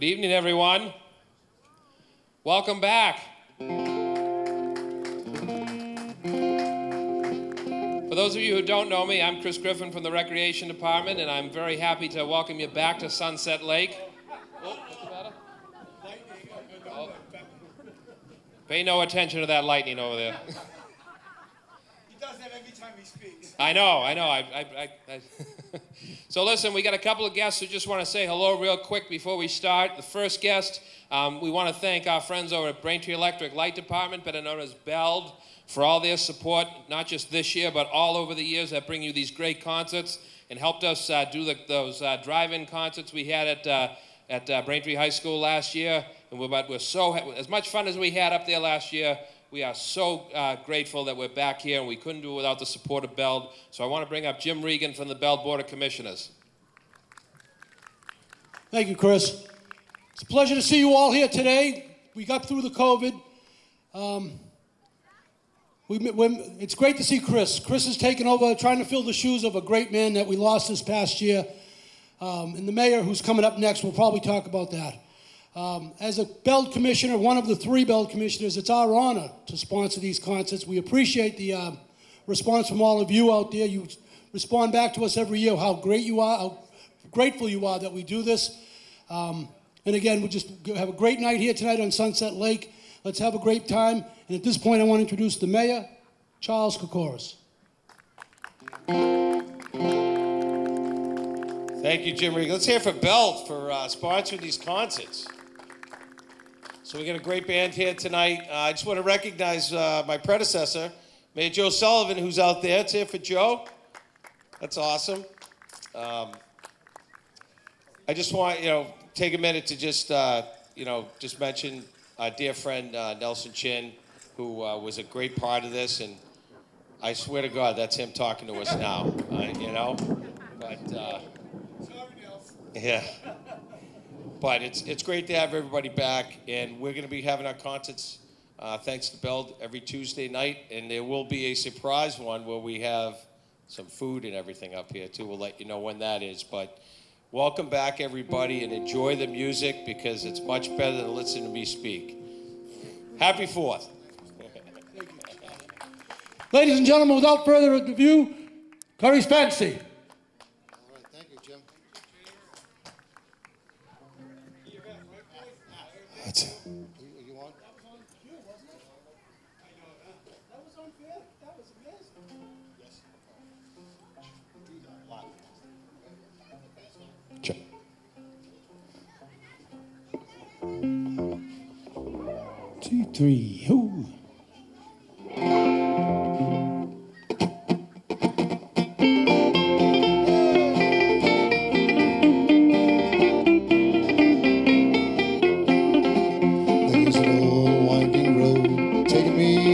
Good evening, everyone. Welcome back. For those of you who don't know me, I'm Chris Griffin from the Recreation Department, and I'm very happy to welcome you back to Sunset Lake. Oh, what's the matter? Oh. Pay no attention to that lightning over there. He does that every time he speaks. I know. So listen, we got a couple of guests who just want to say hello real quick before we start. The first guest, we want to thank our friends over at Braintree Electric Light Department, better known as BELD, for all their support, not just this year, but all over the years that bring you these great concerts and helped us do those drive-in concerts we had at Braintree High School last year. And we're so, as much fun as we had up there last year, we are so grateful that we're back here, and we couldn't do it without the support of BELD. So I want to bring up Jim Regan from the BELD Board of Commissioners. Thank you, Chris. It's a pleasure to see you all here today. We got through the COVID. It's great to see Chris. Chris has taken over, trying to fill the shoes of a great man that we lost this past year. And the mayor, who's coming up next, will probably talk about that. As a BELD commissioner, one of the 3 BELD commissioners, it's our honor to sponsor these concerts. We appreciate the response from all of you out there. You respond back to us every year how great you are, how grateful you are that we do this. And again, we'll just have a great night here tonight on Sunset Lake. Let's have a great time. And at this point, I want to introduce the mayor, Charles Kokoris. Thank you, Jim Regan. Let's hear for BELD for sponsoring these concerts. So we got a great band here tonight. I just want to recognize my predecessor, Mayor Joe Sullivan, who's out there. It's here for Joe. That's awesome. I just want take a minute to just just mention our dear friend Nelson Chin, who was a great part of this, and I swear to God, that's him talking to us now. But. Yeah, but it's great to have everybody back, and we're going to be having our concerts, thanks to BELD, every Tuesday night, and there will be a surprise one where we have some food and everything up here, too. We'll let you know when that is, but welcome back, everybody, and enjoy the music, because it's much better than listening to me speak. Happy 4th. Ladies and gentlemen, without further ado, Curragh's Fancy. That's it. You want? That was on cue, wasn't it? I know that. That was unfair. That was amazing. Yes. Check. 2, 3, ooh.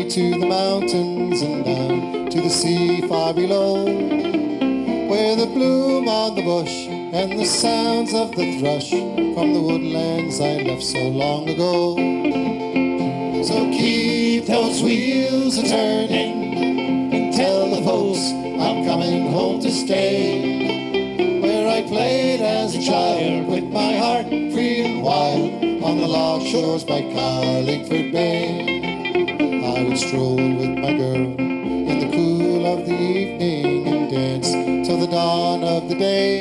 To the mountains and down to the sea far below, where the bloom on the bush and the sounds of the thrush from the woodlands I left so long ago. So keep those wheels a-turning and tell the folks I'm coming home to stay, where I played as a child with my heart free and wild on the log shores by Carlingford Bay. I would stroll with my girl in the cool of the evening and dance till the dawn of the day.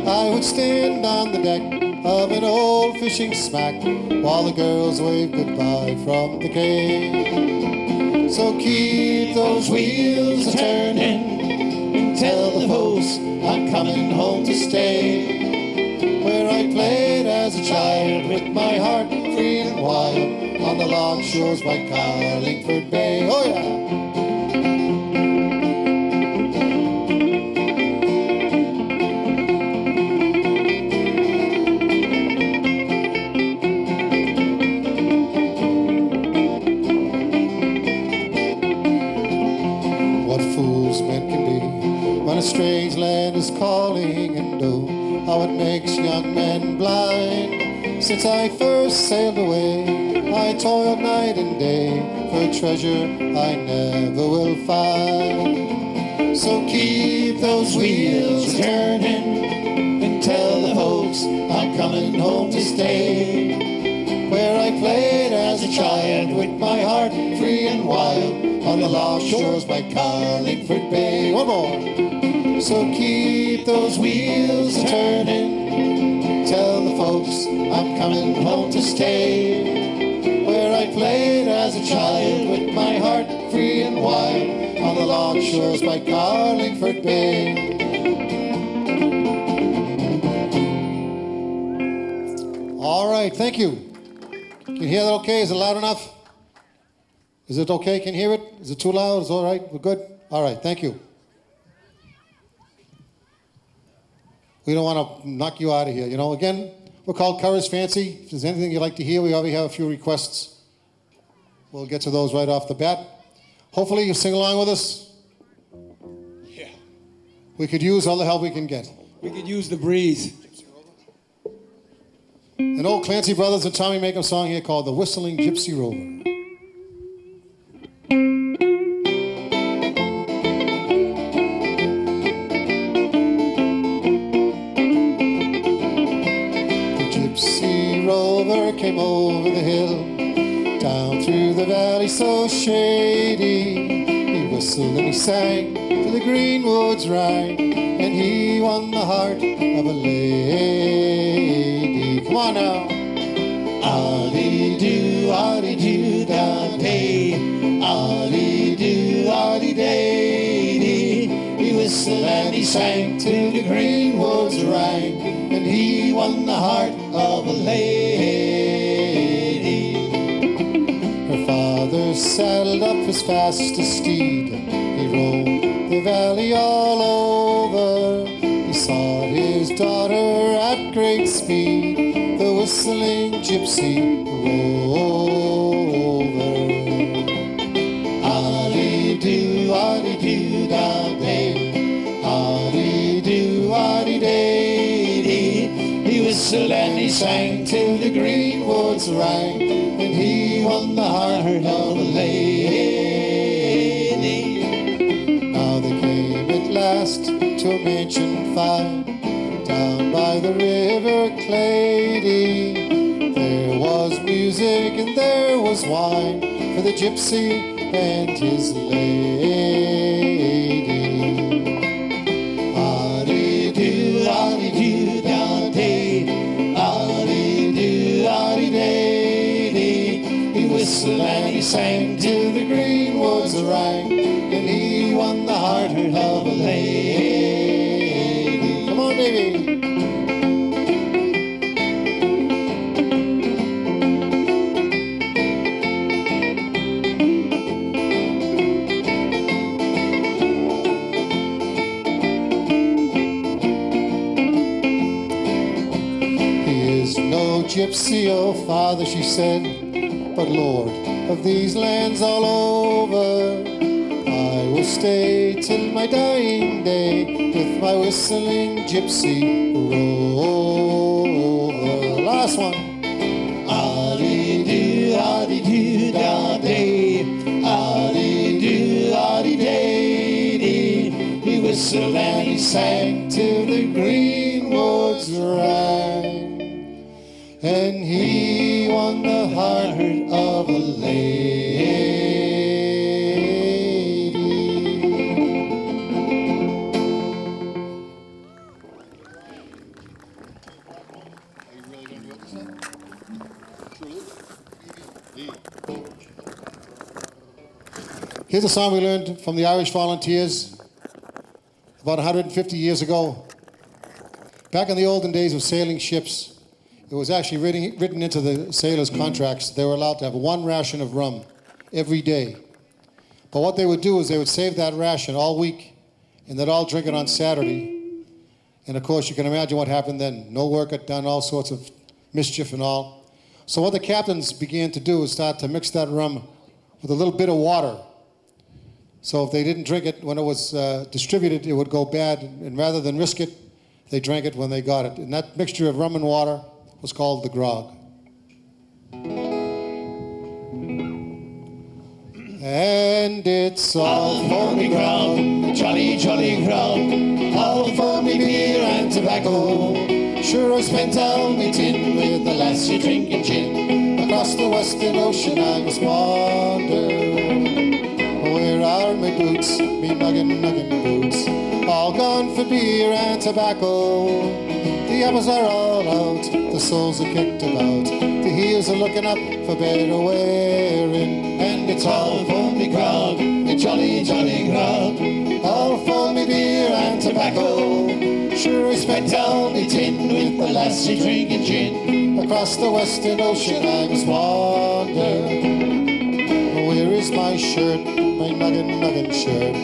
I would stand on the deck of an old fishing smack while the girls waved goodbye from the quay. So keep those wheels a-turning and tell the folks I'm coming home to stay, where I played as a child with my heart free and wild on the long shores by Carlingford Bay. Oh yeah! What fools men can be when a strange land is calling, and oh, how it makes young men blind. Since I first sailed away, I toiled night and day for a treasure I never will find. So keep those wheels a-turning and tell the folks I'm coming home to this day, where I played as a child with my heart free and wild on the lost shores by Carlingford Bay. One more. So keep those wheels turning, tell the folks I'm coming home to stay, where I played as a child with my heart free and wild on the lost shores by Carlingford Bay. All right, thank you. Can you hear that okay? Is it loud enough? Is it okay? Can you hear it? Is it too loud? Is it all right? We're good? All right, thank you. We don't want to knock you out of here. You know, again, we're called Curragh's Fancy. If there's anything you'd like to hear, we already have a few requests. We'll get to those right off the bat. Hopefully you sing along with us. Yeah. We could use all the help we can get. We could use the breeze. An old Clancy Brothers and Tommy make a song here called The Whistling Gypsy Rover. Came over the hill, down through the valley so shady. He whistled and he sang till the green woods rang, and he won the heart of a lady. Come on now. Oddy-doo, da-day, oddy-doo, oddy-day. He whistled and he sang till the green woods rang, and he won the heart of a lady. Her father saddled up his fastest steed. He roamed the valley all over. He sought his daughter at great speed, the whistling gypsy rover. Oddy-doo, da-day, oddy-doo, oddy-day. He whistled and he sang till the green woods rang, and he won the heart of a lady. Now they came at last to a mansion fine, down by the river Clady. There was music and there was wine for the gypsy and his lady. Oddy-doo, oddy-doo, da-day, oddy-doo, oddy-day. He whistled and he sang till the green woods rang, and he won the heart of a lady. Come on, baby. Gypsy, oh father, she said, but Lord of these lands all over, I will stay till my dying day with my whistling gypsy rover. Last one. Oddy-doo, oddy-doo, da-day, oddy-doo, oddy-day. He whistled and he sang till the green woods rang, and he won the heart of a lady. Are you really going to do it this time? Here's a song we learned from the Irish Volunteers about 150 years ago. Back in the olden days of sailing ships, it was actually written into the sailors' contracts. They were allowed to have one ration of rum every day. But what they would do is they would save that ration all week, and they'd all drink it on Saturday. And of course, you can imagine what happened then. No work had done, all sorts of mischief and all. So what the captains began to do is start to mix that rum with a little bit of water. So if they didn't drink it when it was distributed, it would go bad. And rather than risk it, they drank it when they got it. And that mixture of rum and water was called the grog. And it's all for me grog, jolly, jolly grog, all for me beer and tobacco. Sure, I spent all my tin with the lassie drinking gin. Across the western ocean I must wander. Where are my boots, me nuggin boots? All gone for beer and tobacco. The apples are all out, the soles are kicked about. The heels are looking up for better wearing. And it's all for me grog, me jolly, jolly grog. All for me beer and tobacco. Sure, I spent all me tin with the lassie drinking gin. Across the western ocean I must wander. Where is my shirt, my nuggin shirt?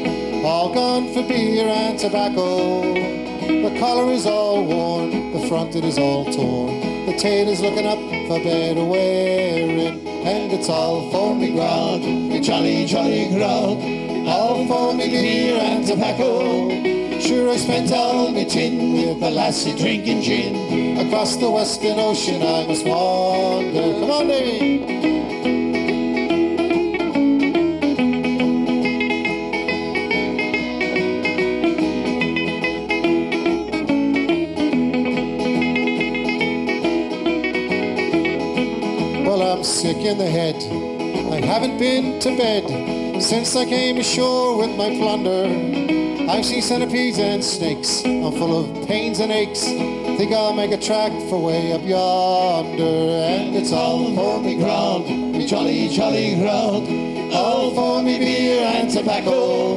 All gone for beer and tobacco. The collar is all worn, the front it is all torn. The tail is looking up for better wearing. And it's all for me grog, me jolly, jolly grog. All for me beer and tobacco. Sure, I spent all me tin with the lassie drinking gin. Across the western ocean I must wander. Come on, Davey! I'm sick in the head. I haven't been to bed since I came ashore with my plunder. I've seen centipedes and snakes. I'm full of pains and aches. Think I'll make a track for way up yonder. And it's all for me grog, me jolly, jolly grog. All for me beer and tobacco.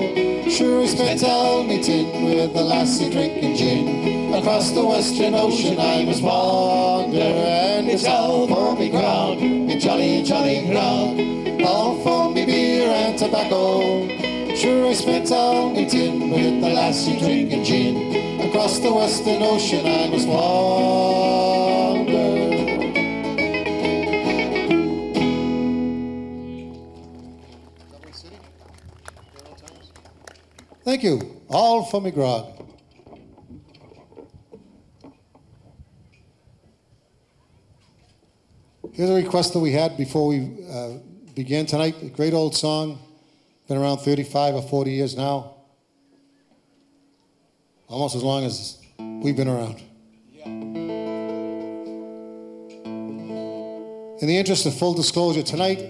Sure, I spent all me tin with the lassie drinking gin. Across the western ocean I must wander. And it's all for me grog, me jolly, jolly grog. All for me beer and tobacco. Sure, I spent all me tin with the lassie drinking gin. Across the western ocean I must wander. Dublin City. Thank you. All for me grog. Here's a request that we had before we began tonight. A great old song. Been around 35 or 40 years now. Almost as long as we've been around. Yeah. In the interest of full disclosure, tonight,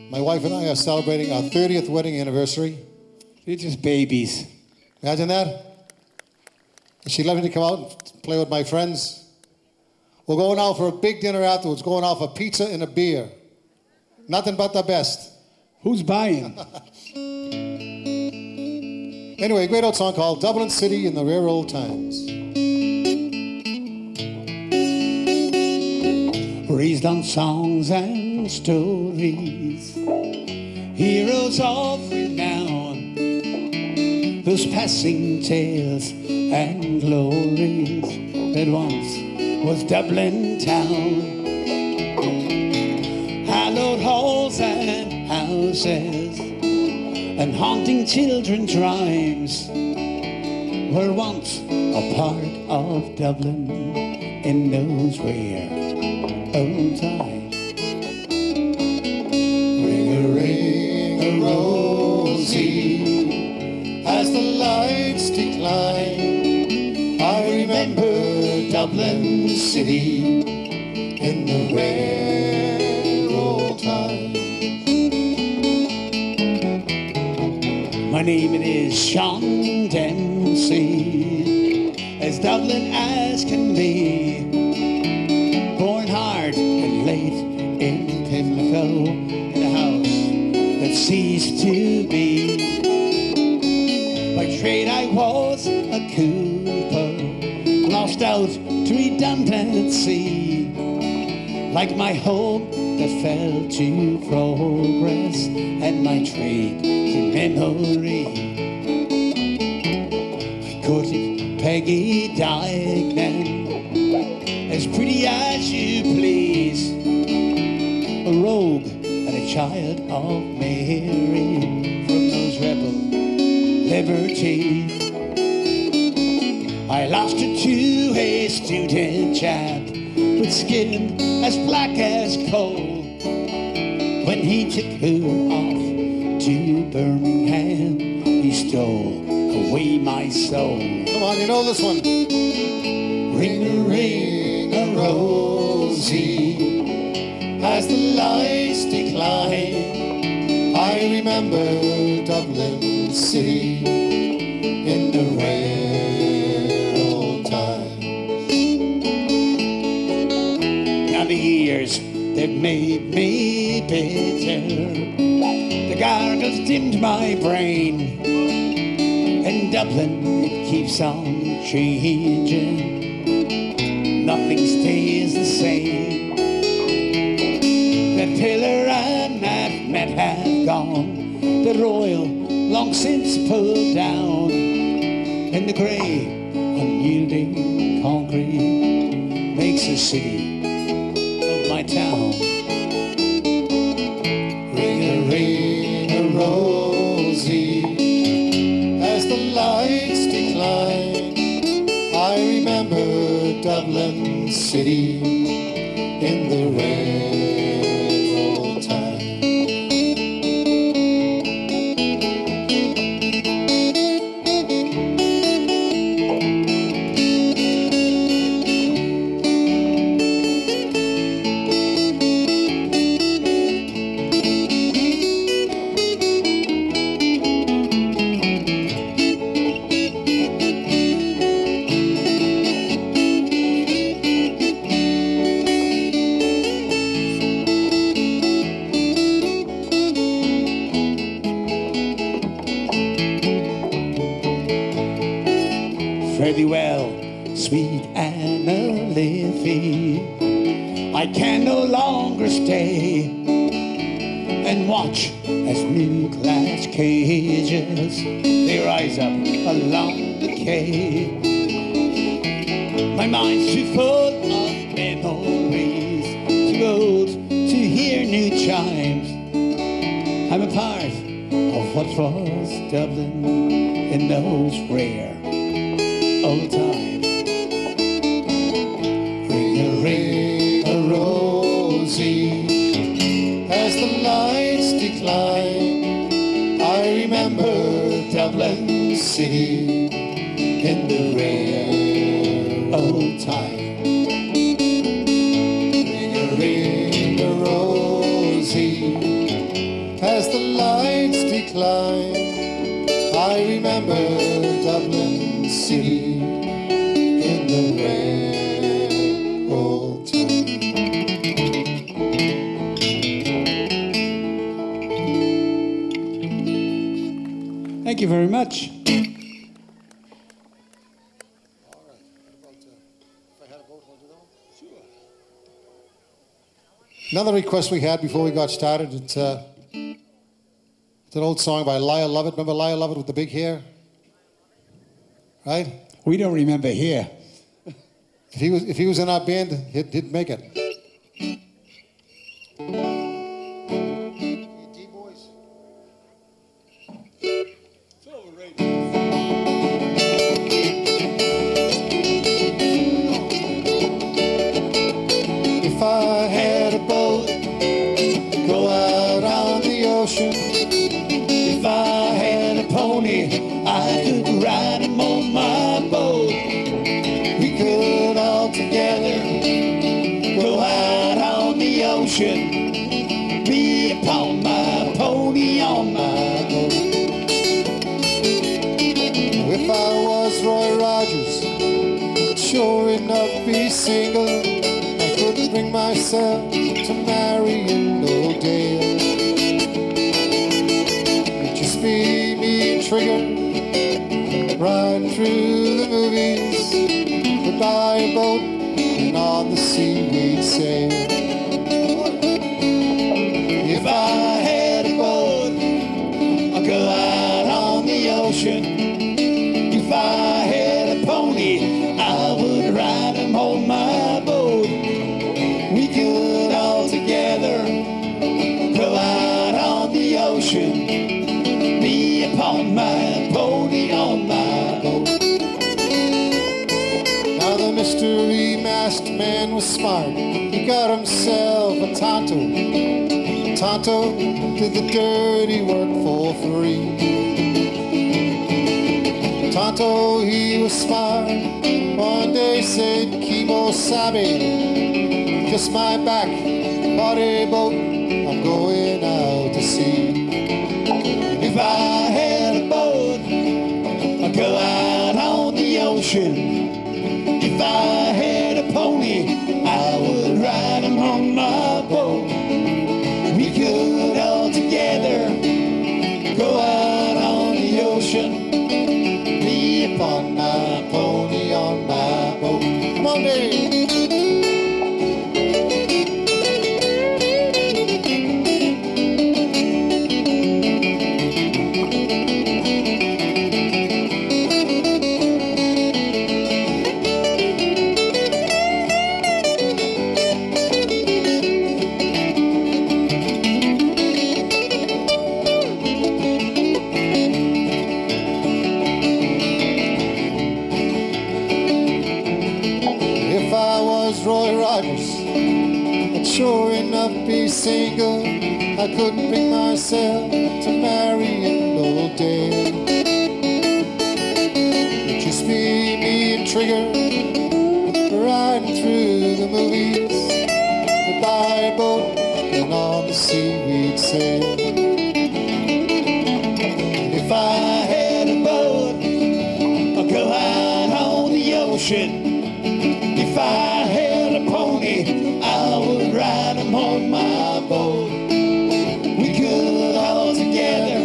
my wife and I are celebrating our 30th wedding anniversary. They're just babies. Imagine that. And she'd let me to come out and play with my friends. We're going out for a big dinner afterwards, going out for pizza and a beer. Nothing but the best. Who's buying? Anyway, a great old song called Dublin City in the Rare Old Times. Raised on songs and stories, heroes of renown, those passing tales and glories that once was Dublin town. Hallowed halls and houses and haunting children's rhymes were once a part of Dublin in those rare old times. Ring-a-ring-a-rosy, as the lights decline, I remember Dublin City in the rare old times. My name it is Sean Dempsey, as Dublin as can be. Born hard and late in Pimlico, in a house that ceased to be. By trade I was a cooper, lost out to redundancy, like my home that fell to progress and my trade to memory. I courted Peggy Dignan, as pretty as you please, a rogue and a child of Mary from those rebel liberties. I lost her to a student chap with skin as black as coal, when he took her off to Birmingham. He stole away my soul. Come on, you know this one. Ring-a-ring, and rosy as the lights decline. I remember Dublin City in the rare old times. Now the years, they've made me bitter. The gargles dimmed my brain. In Dublin, it keeps on changing. Nothing stays the same. The pillar and that met have gone. The royal, long since pulled down. And the grey, unyielding concrete makes a city of my town. Ring-a-ring-a-rosy as the lights decline. I remember Dublin City in the rare old time. Fare thee well, sweet Anna Livy. I can no longer stay and watch as new glass cages they rise up along the quay. My mind's too full of memories, too old to hear new chimes. I'm a part of what was Dublin in those rare old time. Ring-a-ring-a-rosy as the lights decline. I remember Dublin City in the rare old time. Ring-a-ring-a-rosy as the lights decline. I remember Dublin City in the rare old time. Thank you very much. Another request we had before we got started, it's an old song by Lyle Lovett. Remember Lyle Lovett with the big hair? Right? We don't remember here. If he was in our band, he'd make it. D-boys. It's overrated. If I had a boat, go out on the ocean. If I had a pony, I could ride him on my boat. We could all together go out on the ocean. Me upon my pony on my boat. If I was Roy Rogers, I'd sure enough be single. I couldn't bring myself to marry an O'Dale. It'd just be me and Trigger riding through the movies. We'd buy a boat and on the sea we'd sail. If I had a boat, I'd go out on the ocean. If I had a pony, I would ride him on my boat. We could all together go out on the ocean. Me upon my pony on my boat. Now the mystery masked man was smart. He got himself a Tonto. Tonto did the dirty work for free. Tonto, he was smart. One day said, Kimo Sabe, just my back, body boat, I'm going out to sea. If I had a boat, I'd go out on the ocean. If I had a pony, I would ride him on my boat. We could all together go out on the ocean. Me upon my pony on my boat. Come on, Dave. Sure enough be single. I couldn't bring myself to marry an old dame. Just me and Trigger riding through the movies. We'd buy a boat and on the sea we'd sail. If I had a boat, I'd go out on the ocean. If I had a pony, I would ride him on my boat. We could all together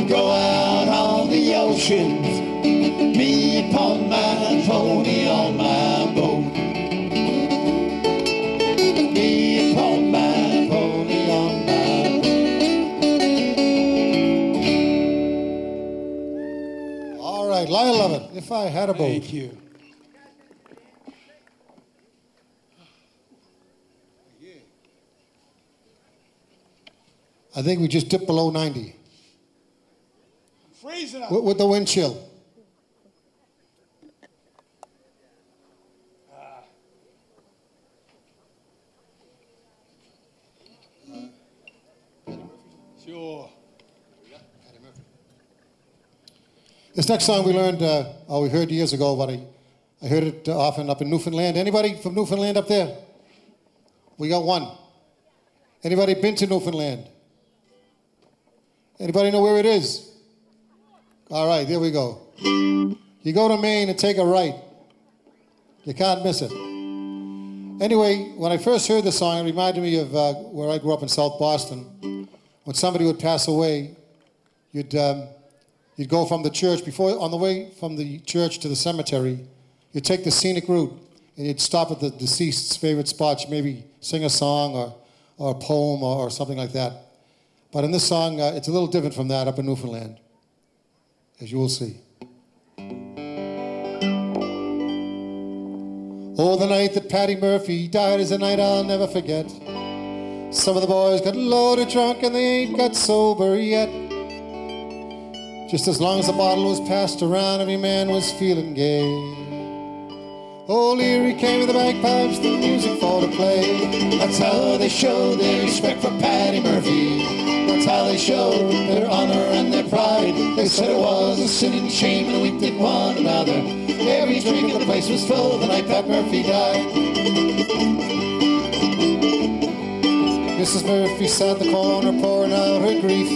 go out on the oceans. Me upon my pony on my boat. Me upon my pony on my boat. All right, Lyle Lovett, If I Had a Boat. Thank you. I think we just dipped below 90. Freezing up. With the wind chill. Sure. This next song we learned, we heard years ago, but I heard it often up in Newfoundland. Anybody from Newfoundland up there? We got one. Anybody been to Newfoundland? Anybody know where it is? All right, there we go. You go to Maine and take a right. You can't miss it. Anyway, when I first heard the song, it reminded me of where I grew up in South Boston. When somebody would pass away, you'd go from the church, on the way from the church to the cemetery, you'd take the scenic route and you'd stop at the deceased's favorite spots, maybe sing a song or a poem or something like that. But in this song, it's a little different from that up in Newfoundland, as you will see. Oh, the night that Paddy Murphy died is a night I'll never forget. Some of the boys got loaded drunk and they ain't got sober yet. Just as long as the bottle was passed around, every man was feeling gay. Old Leary came with the bagpipes, the music for to play. That's how they showed their respect for Paddy Murphy. That's how they showed their honor and their pride. They said it was a sin and shame and we did one another. Every drink in the place was full the night Pat Murphy died. Mrs. Murphy sat in the corner pouring out her grief.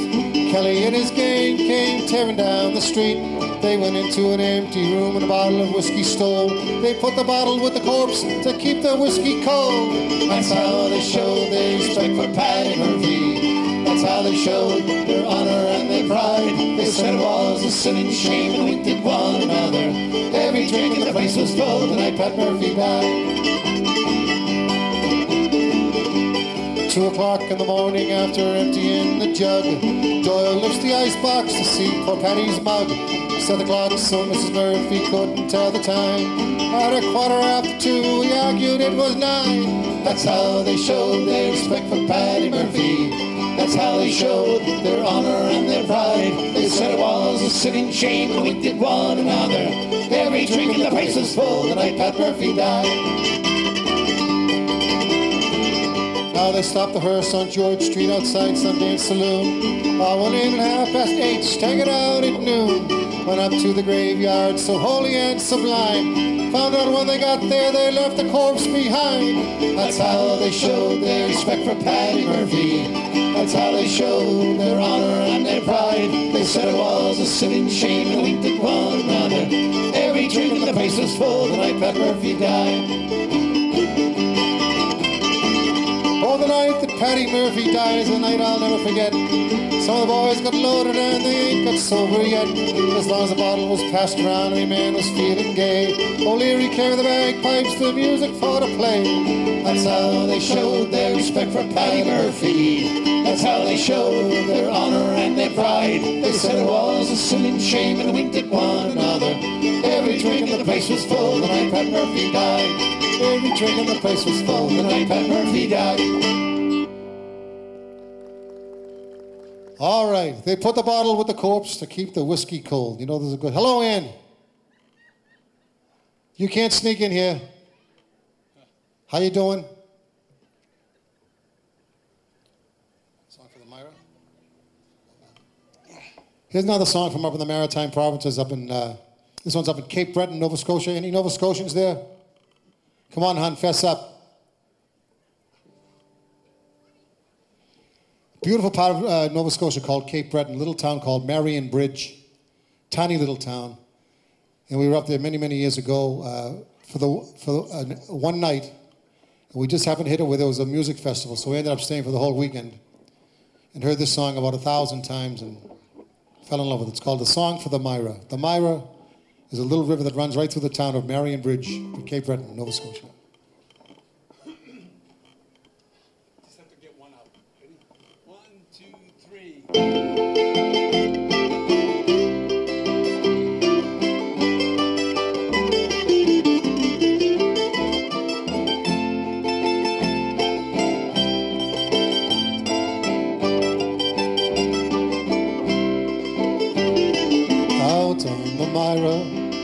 Kelly and his gang came tearing down the street. They went into an empty room and a bottle of whiskey stole. They put the bottle with the corpse to keep the whiskey cold. That's how they showed their respect for Paddy Murphy. That's how they showed their honor and their pride. They said it was a sin and shame and we did one another. Every drink in the place was full the night Pat Murphy died. 2 o'clock in the morning after emptying the jug, Doyle lifts the icebox to see poor Paddy's mug. Set the clock so Mrs. Murphy couldn't tell the time. At 2:15, we argued it was 9. That's how they showed their respect for Paddy Murphy. That's how they showed their honor and their pride. They said it was a sin and shame and we did one another. Every drink in the place was full the night Pat Murphy died. Now they stopped the hearse on George Street outside Sundance Saloon. 1 8:30, staggered out at noon. went up to the graveyard so holy and sublime. Found out when they got there they left the corpse behind. That's how they showed their respect for Paddy Murphy. That's how they showed their honor and their pride. They said it was a sinning shame and winked at one another. Every drink in the place was full the night Pat Murphy died. Oh, the night that Paddy Murphy died is a night I'll never forget. Some of the boys got loaded and they ain't got sober yet. As long as the bottle was passed around, every man was feeling gay. O'Leary carried the bagpipes, the music for to play. That's how they showed their respect for Paddy Murphy. That's how they showed their honor and their pride. They said it was a sinning shame and winked at one another. Every drink in the place was full the night Pat Murphy died. Every drink in the place was full the night Pat Murphy died. All right, they put the bottle with the corpse to keep the whiskey cold. You know, there's a good... Hello, Ann. You can't sneak in here. How you doing? Song for the Myra. Here's another song from up in the Maritime Provinces, up in... this one's up in Cape Breton, Nova Scotia. Any Nova Scotians there? Come on, hon, fess up. Beautiful part of Nova Scotia called Cape Breton, a little town called Marion Bridge, tiny little town. And we were up there many, many years ago for one night. And we just happened to hit it where there was a music festival, so we ended up staying for the whole weekend and heard this song about 1,000 times and fell in love with it. It's called The Song for the Myra. The Myra is a little river that runs right through the town of Marion Bridge in Cape Breton, Nova Scotia.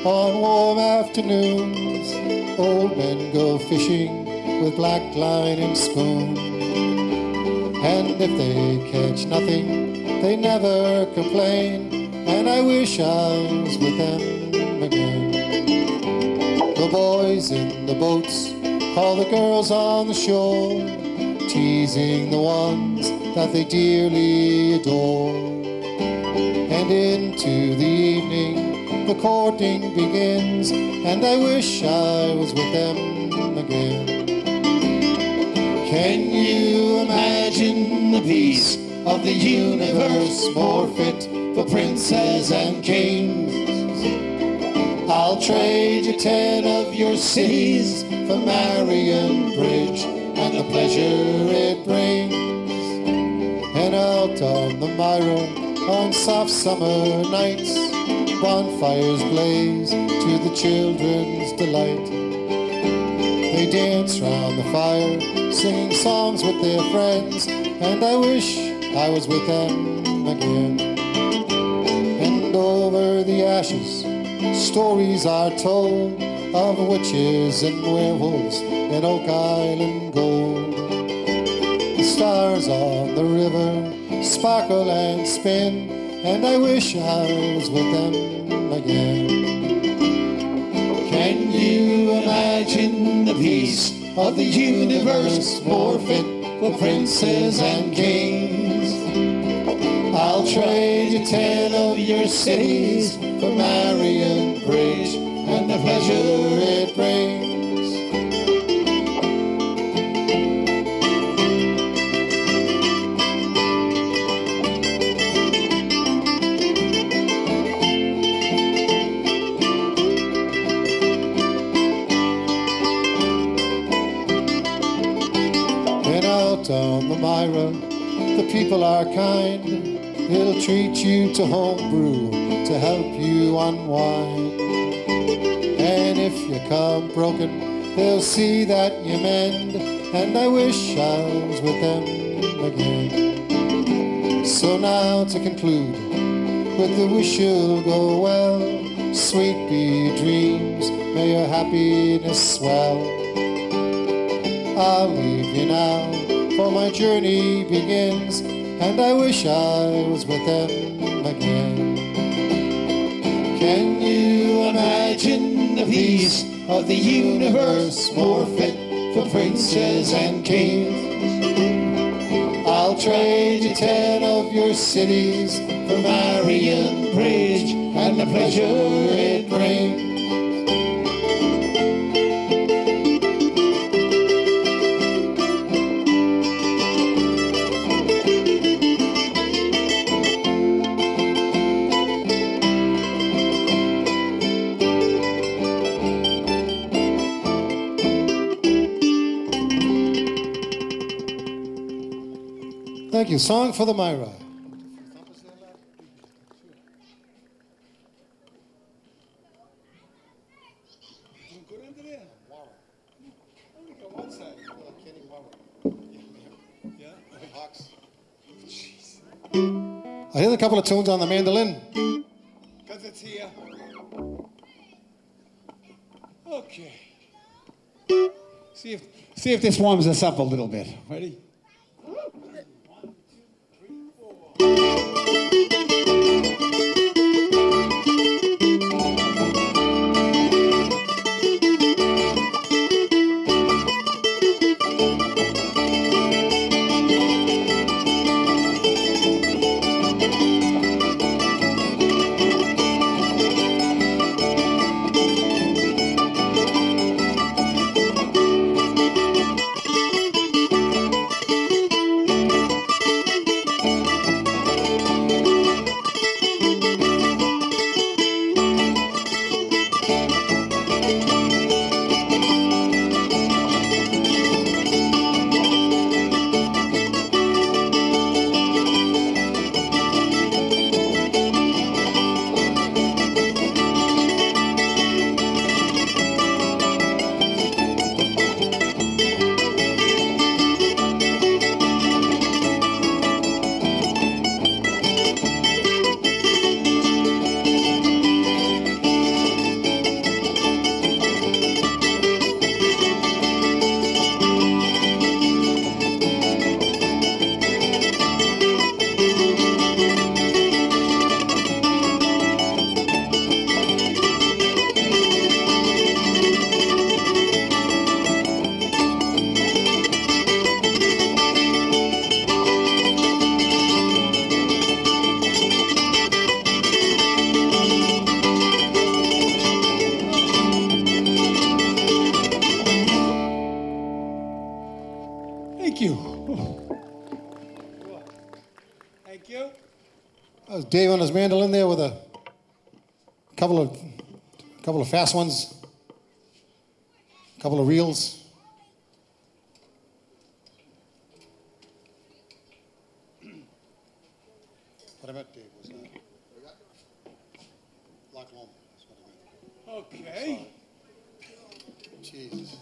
On warm afternoons, old men go fishing with black line and spoon. And if they catch nothing, they never complain. And I wish I was with them again. The boys in the boats call the girls on the shore, teasing the ones that they dearly adore. And into the evening the courting begins, and I wish I was with them again. Can you imagine the peace of the universe more fit for princes and kings? I'll trade you 10 of your cities for Marion Bridge and the pleasure it brings. And out on the Myra on soft summer nights, bonfires blaze to the children's delight. They dance round the fire, singing songs with their friends, and I wish I was with them again. And over the ashes, stories are told of witches and werewolves in Oak Island gold. The stars on the river sparkle and spin, and I wish I was with them again. Can you imagine the peace of the universe more fit for princes and kings? I'll trade you 10 of your cities for Marion Bridge and the pleasure it brings. On the Myra, the people are kind. They'll treat you to homebrew to help you unwind. And if you come broken, they'll see that you mend. And I wish I was with them again. So now to conclude, with the wish you'll go well, sweet be your dreams, may your happiness swell. I'll leave you now, for my journey begins, and I wish I was with them again. Can you imagine the peace of the universe more fit for princes and kings? I'll trade you 10 of your cities for Marion Bridge and the pleasure it brings. Thank you. Song for the Myra. I hear a couple of tunes on the mandolin. Because it's here. Okay. See if this warms us up a little bit. Ready? Dave on his mandolin there with a couple of fast ones, a couple of reels. What I meant, Dave, was Loch Lomond. That's what I meant. Okay. Jesus.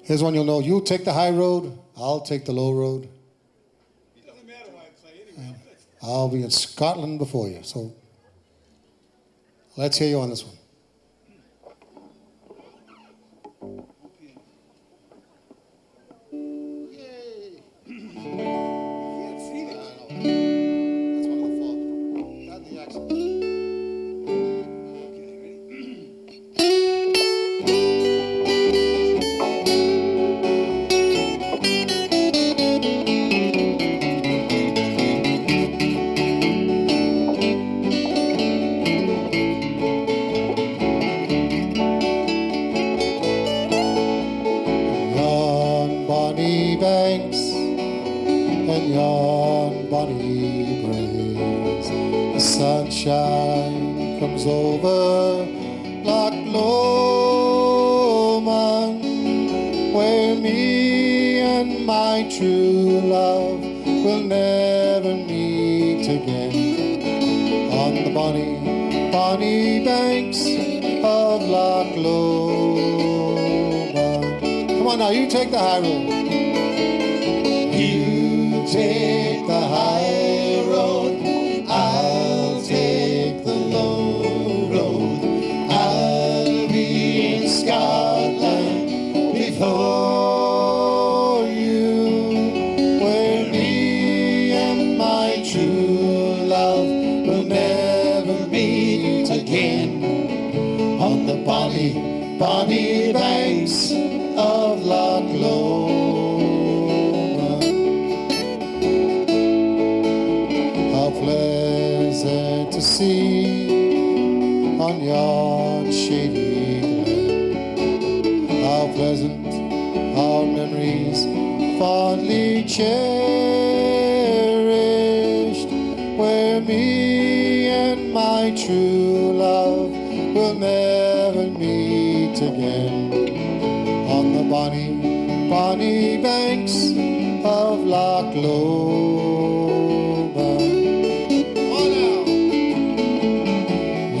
Here's one you'll know. You take the high road, I'll take the low road. It doesn't matter what I play anyway. I'll be in Scotland before you. So let's hear you on this one. Yay! Can't see it. That's one of the four. Not the accent. Okay, ready? Yon bonny banks and yon bonny braes, the sunshine comes over Loch Lomond, where me and my true love will never meet again, on the bonny, bonny banks of Loch Lomond. Come on now, you take the high road. You take the high road, I'll take the low road. I'll be in Scotland before you, bonny banks of Loch Lomond. How pleasant to see on yon shady glen, how pleasant our memories fondly cherished, where me and my true love will never meet again, on the bonny, bonny banks of Loch Lomond. Oh, now.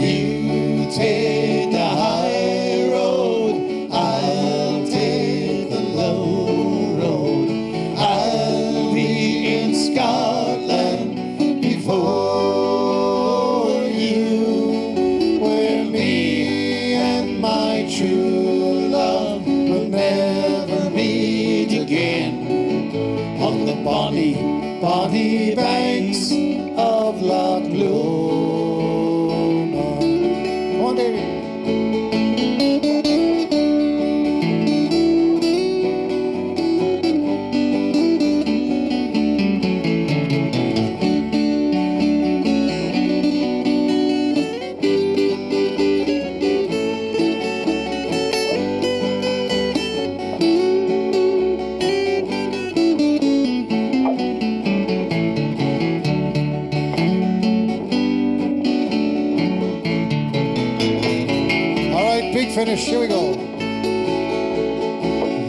You take the high road, I'll take the low road. I'll be in Scotland before you, where me and my true love will never meet again, on the bonny, bonny banks of Loch Lomond. Come on, Davy. Finish, here we go.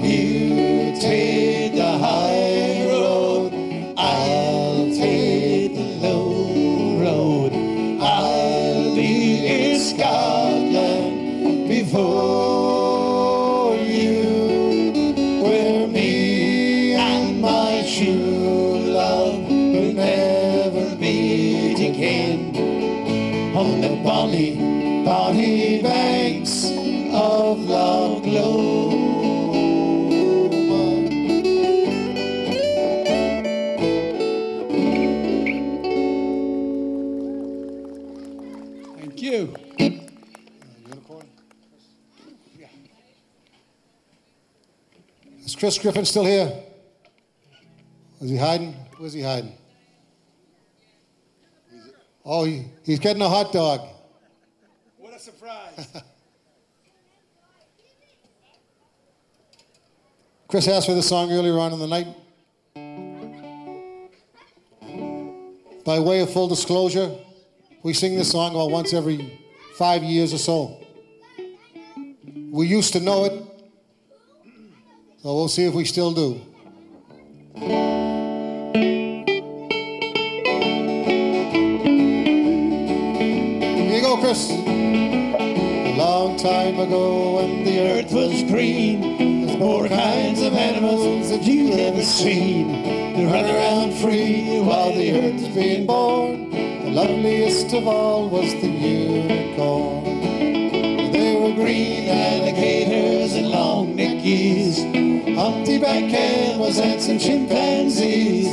You take the high road, I'll take the low road. I'll be in Scotland before you, where me and my true love will never meet again, on the bonny, bonny banks of Loch Lomond. Thank you. Unicorn? Yeah. Is Chris Griffin still here? Is he hiding? Where's he hiding? Oh, he's getting a hot dog. What a surprise. Chris asked for this song earlier on in the night. By way of full disclosure, we sing this song about once every 5 years or so. We used to know it, so we'll see if we still do. Here you go, Chris. A long time ago when the earth was green, more kinds of animals that you've ever seen. They run around free while the earth was being born. The loveliest of all was the unicorn. There were green alligators and long neck geese, humpty-back camels and some chimpanzees,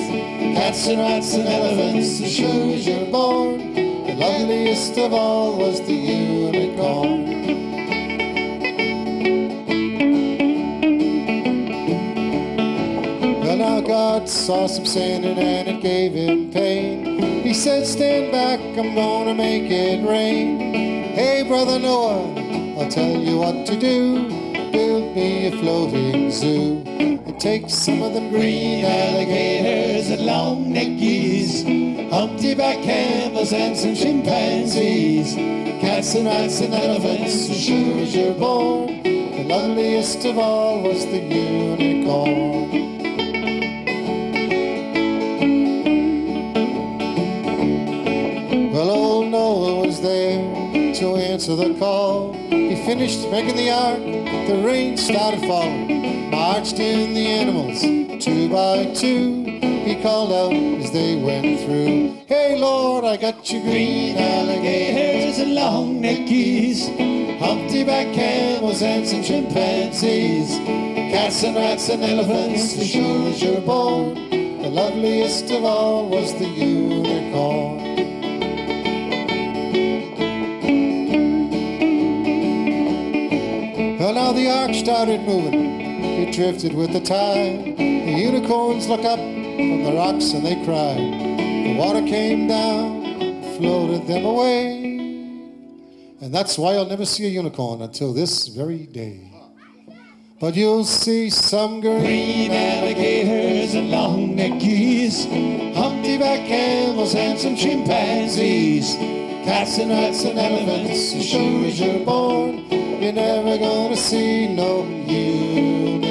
cats and rats and elephants as sure as you're born. The loveliest of all was the unicorn. Now God saw some sinning and it gave him pain. He said, stand back, I'm gonna make it rain. Hey, brother Noah, I'll tell you what to do. Build me a floating zoo. And take some of them green alligators and long neck geese, humpty-back camels and some chimpanzees, cats and rats and elephants as sure as you're born. The loveliest of all was the unicorn. Well, old Noah was there to answer the call. He finished making the ark, the rain started falling. Marched in the animals, 2 by 2. He called out as they went through. Hey Lord, I got you green alligators and long neck geese, humpty-back camels and some chimpanzees, cats and rats and elephants as sure as you're born. The loveliest of all was the unicorn. Well, the ark started moving, it drifted with the tide. The unicorns looked up from the rocks and they cried. The water came down, floated them away. And that's why you'll never see a unicorn until this very day. But you'll see some green alligators and long-necked geese, humpty-back camels and some chimpanzees, cats and rats and elephants. As sure as you're born, you're never gonna see no unicorn.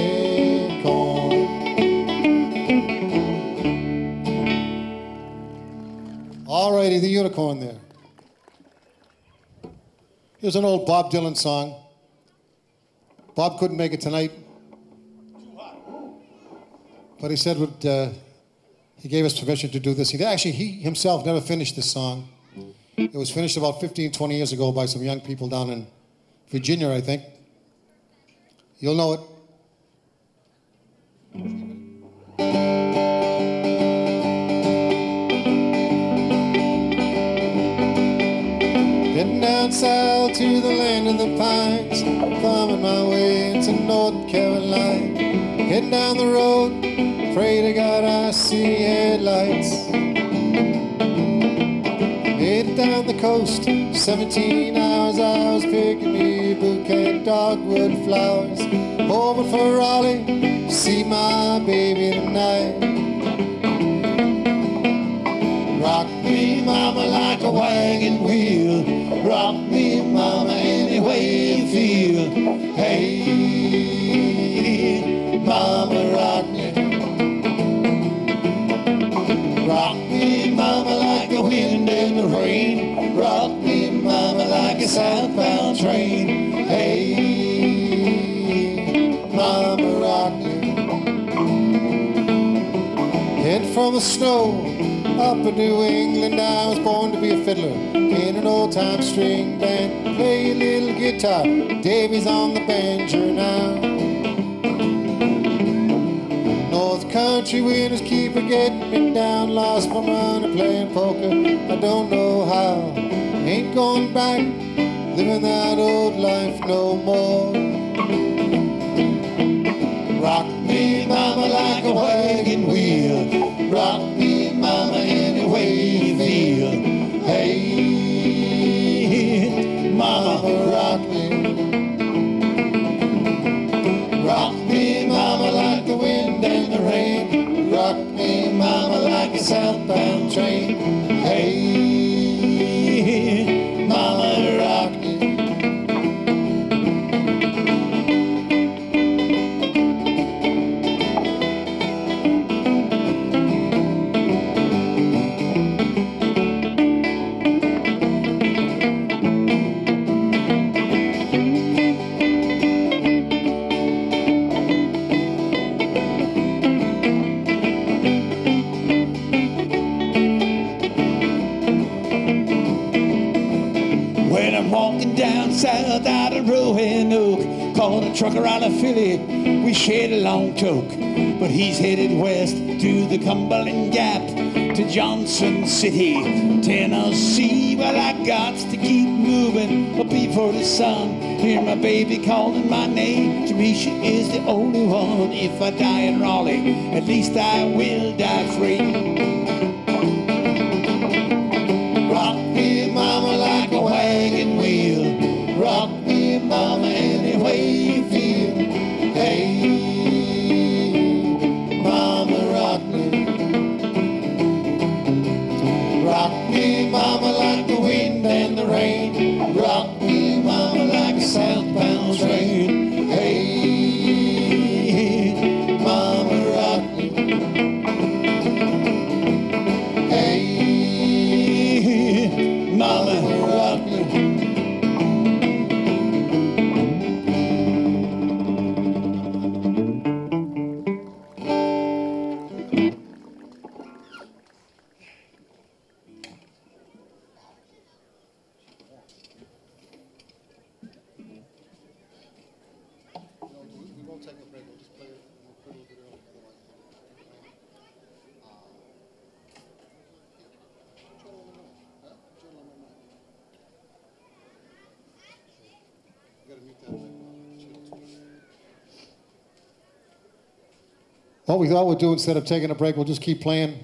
Alrighty, the unicorn there. Here's an old Bob Dylan song. Bob couldn't make it tonight, but he said he gave us permission to do this. He himself never finished this song. It was finished about 15, 20 years ago by some young people down in Virginia, I think. You'll know it. Heading down south to the land of the pines, thumbing my way into North Carolina. Heading down the road, pray to God I see headlights. Made it down the coast, 17 hours I was picking me a bouquet of dogwood flowers. Hoping for Raleigh, see my baby tonight. Rock me, mama, like a wagon wheel. Rock me, mama, any way you feel. Hey, mama, rock me. Rock me, mama, like the wind and the rain. Rock me, mama, like a southbound train. Hey, mama, rock me. Head from the snow up in New England, I was born to be a fiddler in an old-time string band. Play a little guitar, Davy's on the banjo now. North country winters keep getting me down. Lost my money playing poker, I don't know how. Ain't going back, living that old life no more. Rock me, mama, like a wagon wheel. Rock me, mama, any way you feel. Hey, mama, rock me. Rock me, mama, like the wind and the rain. Rock me, mama, like a southbound train. Hey, mama, rock me. South out of Roanoke, called a trucker out of Philly. We shared a long talk, but he's headed west to the Cumberland Gap, to Johnson City, Tennessee. Well, I got to keep moving before the sun. Hear my baby calling my name. To me, she is the only one. If I die in Raleigh, at least I will die free. Rock me, mama, like a wagon wheel. Rock me, mama, any way you feel. Hey, mama, rock me. Rock me, mama, like the wind and the rain. Rock me, mama, like a southbound train. Hey, mama, rock me. What we thought we'd do instead of taking a break, we'll just keep playing.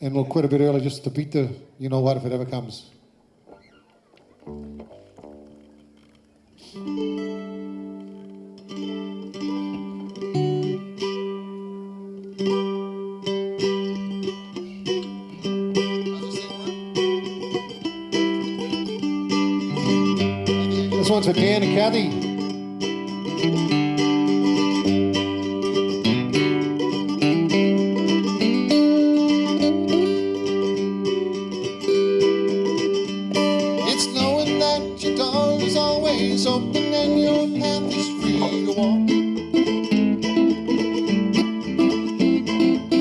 And we'll quit a bit early just to beat the you know what if it ever comes. This one's for Dan and Kathy. Open and your path is free to walk.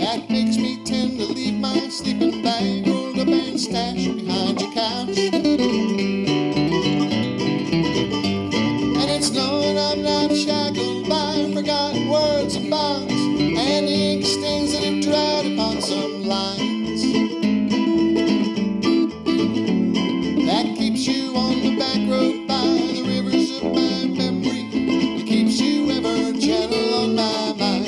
That makes me tend to leave my sleeping bag rolled up and stashed behind your couch. And it's known I'm not shackled by forgotten words and bonds and ink stains that have dried upon some lines. That keeps you on the back road by the rivers of my memory. It keeps you ever gentle on my mind.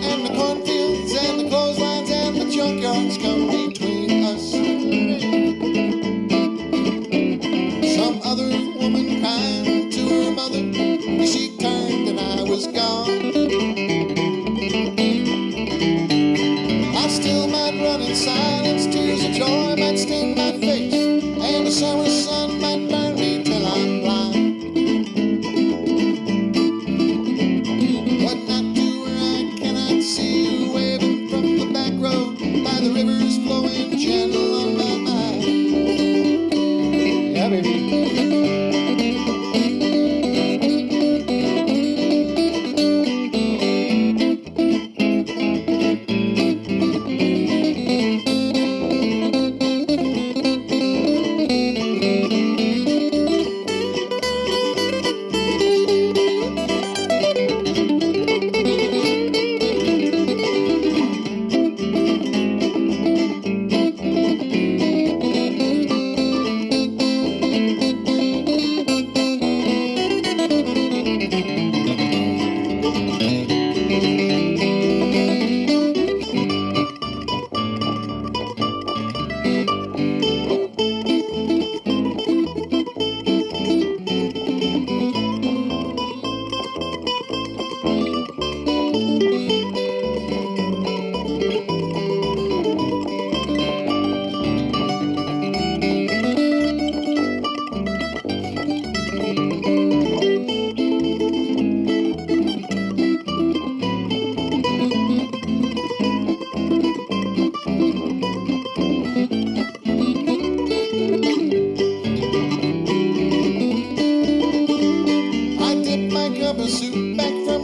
And the cornfields and the clotheslines and the junkyards come between us. Some other woman crying to her mother, she turned and I was gone. I still might run in silence, tears of joy might stain my face, and the summer sun might burn me till I'm blind. But not to where I cannot see you waving from the back road by the rivers flowing gentle on my mind. Yeah, baby.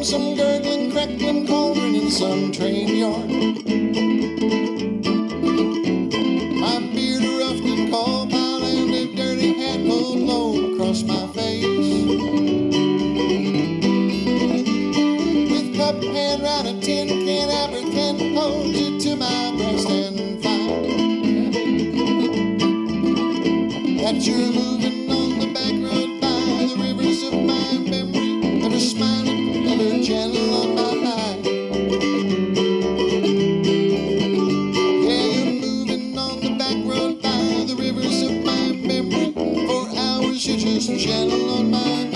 Some gurgling, crackling cauldron in some train yard. My beard a roughed and coal pile and a dirty hat pulled low across my face. With cup hand round a tin can, African hold you to my breast and find that you're moving on the back road by the rivers of my memory, ever smiling, ever gentle on my mind. Yeah, you're moving on the back road by the rivers of my memory. For hours you're just gentle on my mind.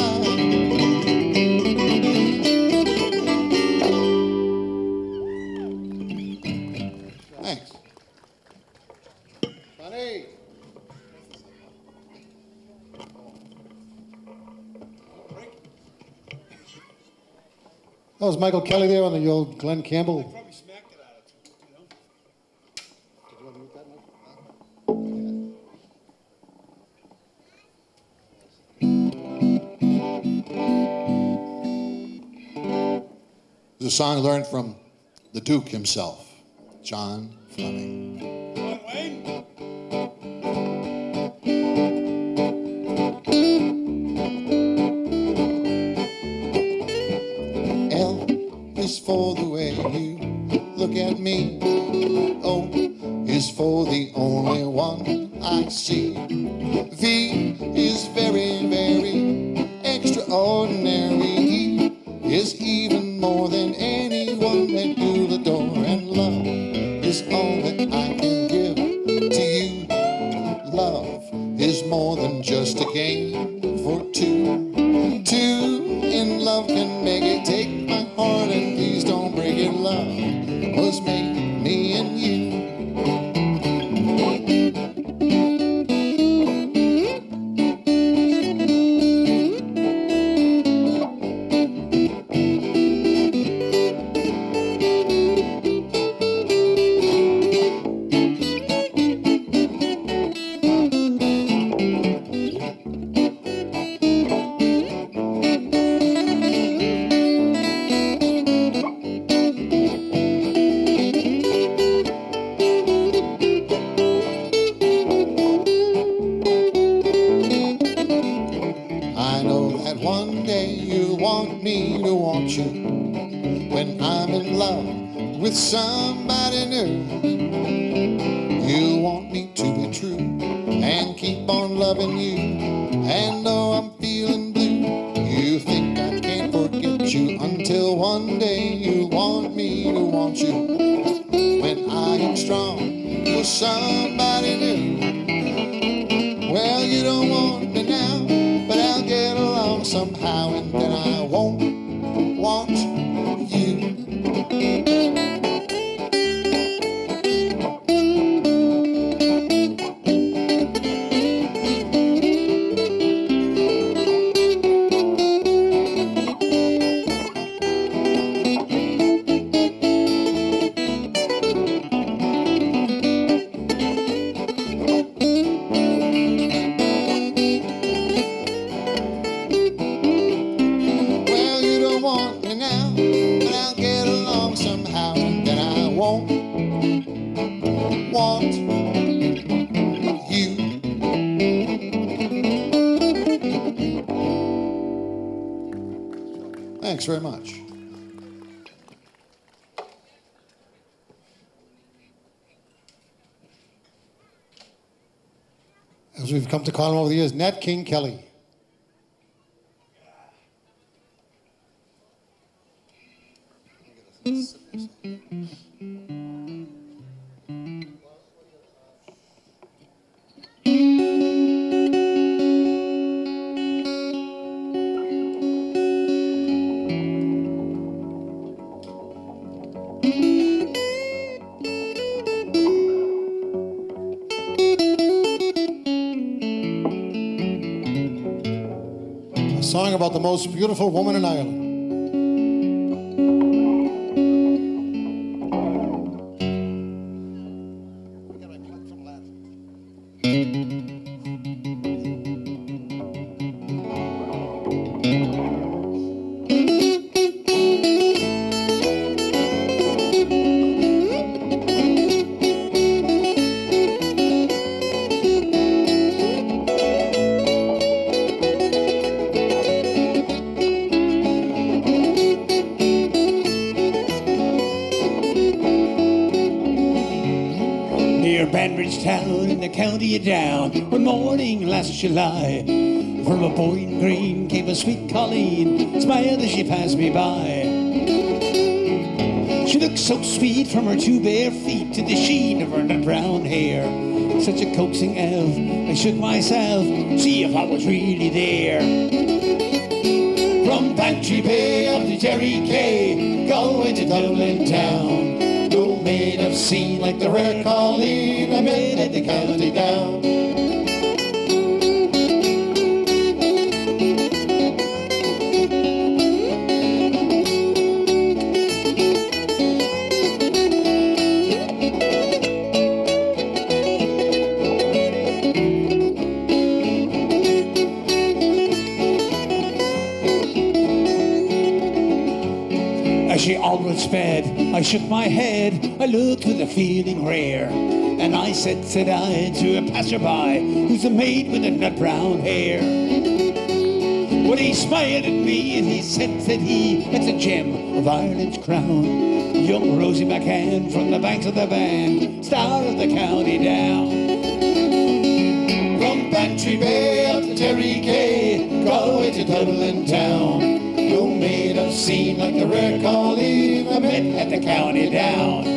Thanks. Funny. That was Michael Kelly there on the old Glenn Campbell. Probably smacked it out of it, you know? Did you want to mute that, Mike? It's a song I learned from the Duke himself, John Fleming. Come on, Wayne. L is for the way you look at me. O is for the only one I see. V is very, very more than anyone that you'll adore. And love is all that I can give to you. Love is more than just a game for two. Two in love can make it. Take my heart and please don't break it. Love was made, me and you. I know that one day you'll want me to want you. When I'm in love with somebody new, you want me to be true and keep on loving you. And though I'm feeling blue, you think I can't forget you, until one day you want me to want you. When I am strong for somebody new. Well, you don't want me now, but I'll get along somehow, and then I won't want you. Well, you don't want me now, but I'll get along somehow, and then I won't want you. Thanks very much. As we've come to call him over the years, Nat King Kelly. A song about the most beautiful woman in Ireland. Near Banbridge town in the county of Down, one morning last July, from a Boyne Green came a sweet colleen, smiled as she passed me by. She looked so sweet from her two bare feet to the sheen of her nut brown hair. Such a coaxing elf, I shook myself, see if I was really there. From Bantry Bay up to Jerry Kay, going to Dublin town. No maid I've seen like the rare colleen I met at the county Down. As she onward sped, I shook my head, I looked with a feeling rare, and I said I, to a passerby, who's a maid with a nut brown hair. When he smiled at me and he said he, that's a gem of Ireland's crown. Young Rosie McCann from the banks of the Bann, star of the county Down. From Bantry Bay up to Derry Quay, Galway to Dublin town. No maid I've seen like the rare colleen I met at the county down.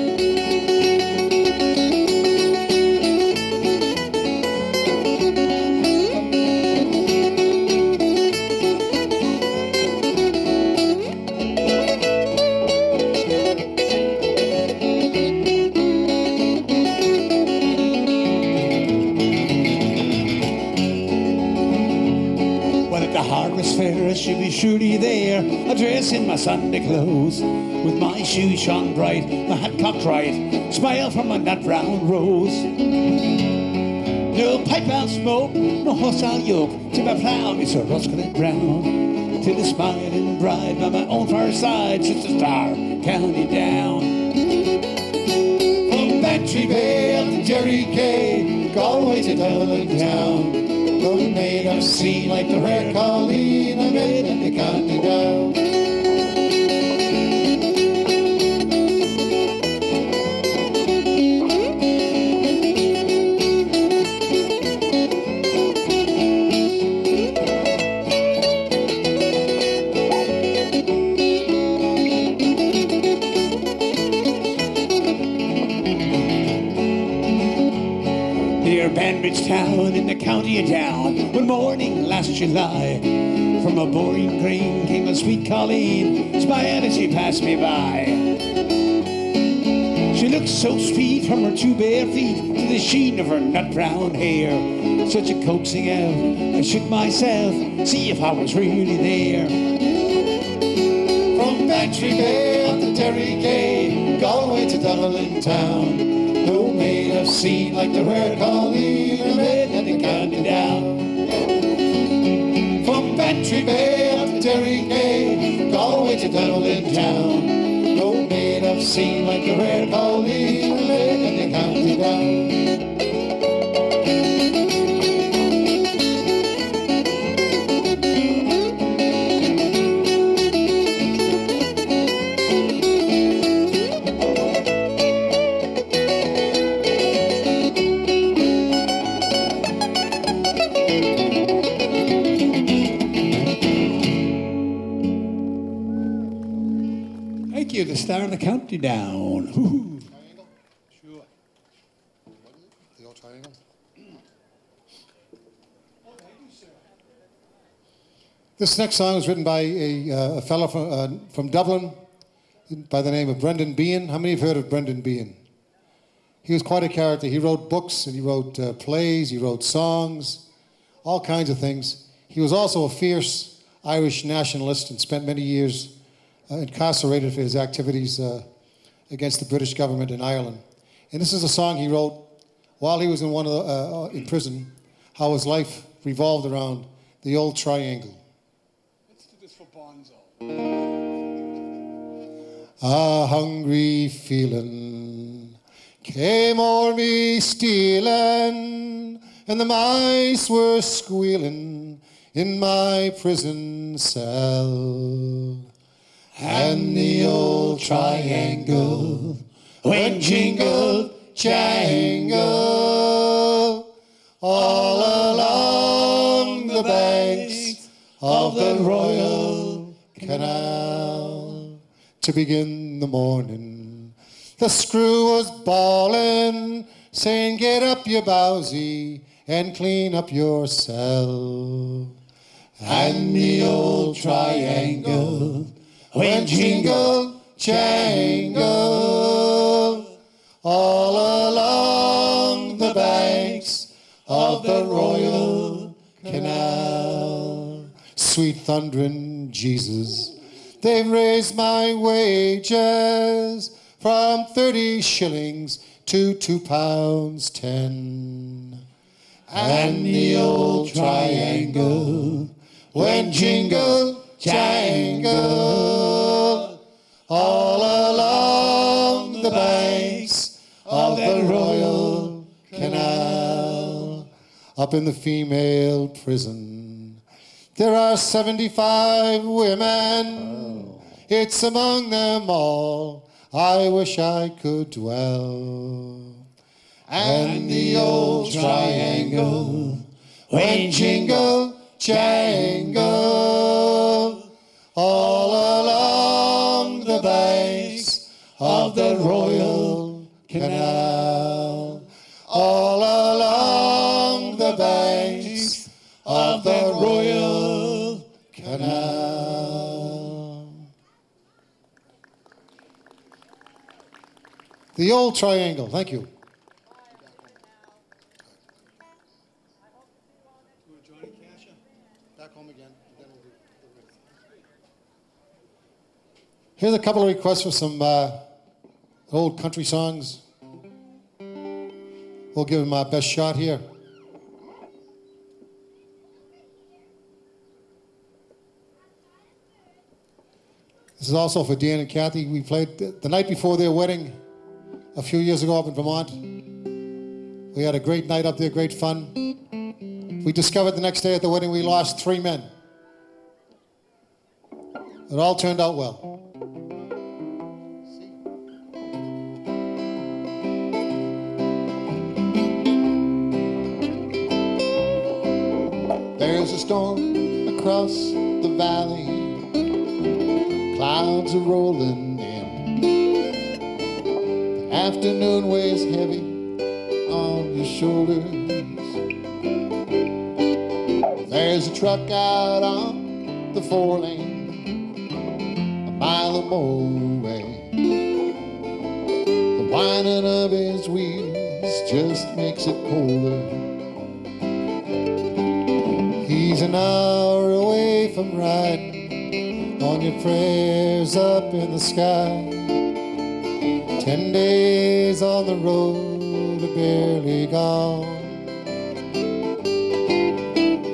Fair, she'll be surely there, a dress in my Sunday clothes, with my shoes shone bright, my hat cocked right, smile from my nut brown rose. No pipe I'll smoke, no horse I'll yoke, to my plough it's a rust-colored brown, to the smiling bride by my own far side sits the star county down. From Bantry Bay to Jerry Kay, Galway to Dublin town, the maid I've seen like the rare colleen I met at the county down. Banbridge town in the county of Down, one morning last July, from a boring green came a sweet colleen, smiled as she passed me by. She looked so sweet from her two bare feet to the sheen of her nut brown hair, such a coaxing out, I shook myself, see if I was really there. From Bantry Bay up to Derry Gay, Galway to Dublin town, no maid I've seen like the rare colleen I met at the county down. From Bantry Bay up to Derry Gay, Galway to Dublin town, no maid I've seen like the rare colleen I met at the county down. The star of the county down. Triangle? Sure. The old triangle? This next song was written by a fellow from Dublin by the name of Brendan Behan. How many have heard of Brendan Behan? He was quite a character. He wrote books and he wrote plays, he wrote songs, all kinds of things. He was also a fierce Irish nationalist and spent many years incarcerated for his activities against the British government in Ireland. And this is a song he wrote while he was in prison, how his life revolved around the old triangle. Let's do this for Bonzo. A hungry feeling came o'er me stealing, and the mice were squealing in my prison cell. And the old triangle went jingle, jangle, all along the banks of the Royal Canal. To begin the morning, the screw was bawling, saying, get up, you bowsy, and clean up your cell. And the old triangle went jingle, jangle, all along the banks of the Royal Canal. Sweet thundering Jesus, they've raised my wages from 30 shillings to £2.10. And the old triangle went jingle, jangle, all along the banks of the Royal Canal. Up in the female prison, there are 75 women. It's among them all I wish I could dwell. And the old triangle went jingle, jangle, all along of the Royal Canal. All along the banks of the Royal Canal. The old triangle. Thank you. Here's a couple of requests for some old country songs. We'll give them our best shot here. This is also for Dan and Kathy. We played the night before their wedding a few years ago up in Vermont. We had a great night up there, great fun. We discovered the next day at the wedding we lost 3 men. It all turned out well. There's a storm across the valley. Clouds are rolling in. The afternoon weighs heavy on your shoulders. There's a truck out on the 4-lane, a mile or more away. The whining of his wheels just makes it colder. He's an hour away from riding on your prayers up in the sky. 10 days on the road are barely gone.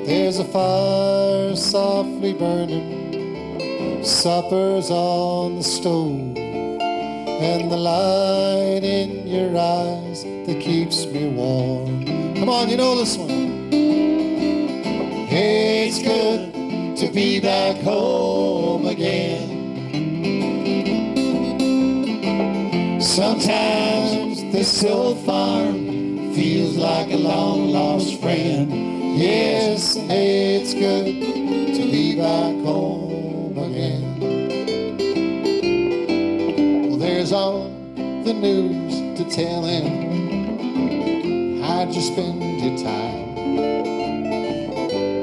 There's a fire softly burning, supper's on the stove, and the light in your eyes that keeps me warm. Come on, you know this one. Hey, it's good to be back home again. Sometimes this old farm feels like a long-lost friend. Yes, hey, it's good to be back home again. Well, there's all the news to tell him. How'd you spend your time?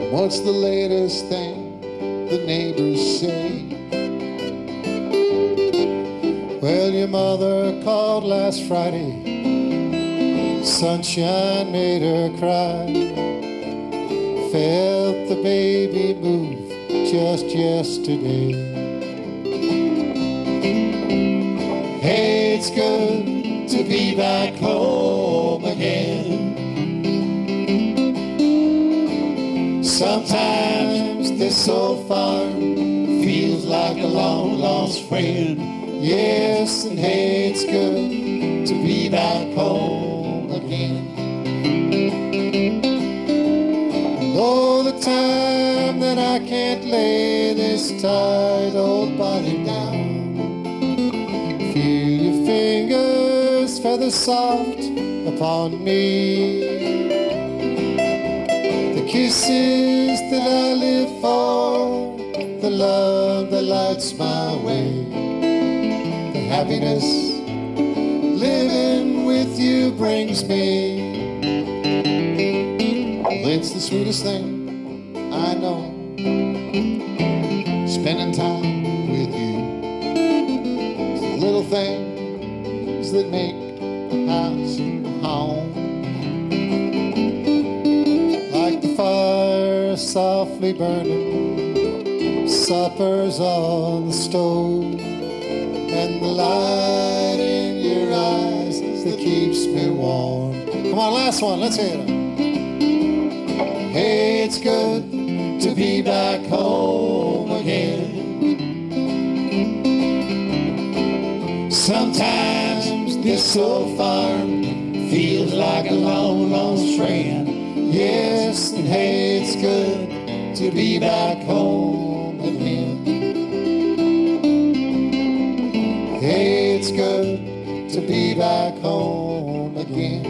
What's the latest thing the neighbors say? Well, your mother called last Friday. Sunshine made her cry. Felt the baby move just yesterday. Hey, it's good to be back home again. Sometimes this old farm feels like a long-lost friend. Yes, and hey, it's good to be back home again. Oh, the time that I can't lay this tight old body down. Feel your fingers feather soft upon me. The kisses that I live for, the love that lights my way. The happiness living with you brings me. It's the sweetest thing I know, spending time with you. It's the little things that make a house a home. Like the fire softly burning, supper's on the stove, and the light in your eyes that keeps me warm. Come on, last one, let's hear it. Hey, it's good to be back home again. Sometimes this old farm feels like a long-lost friend. Yes, and hey, it's good to be back home again. Hey, it's good to be back home again.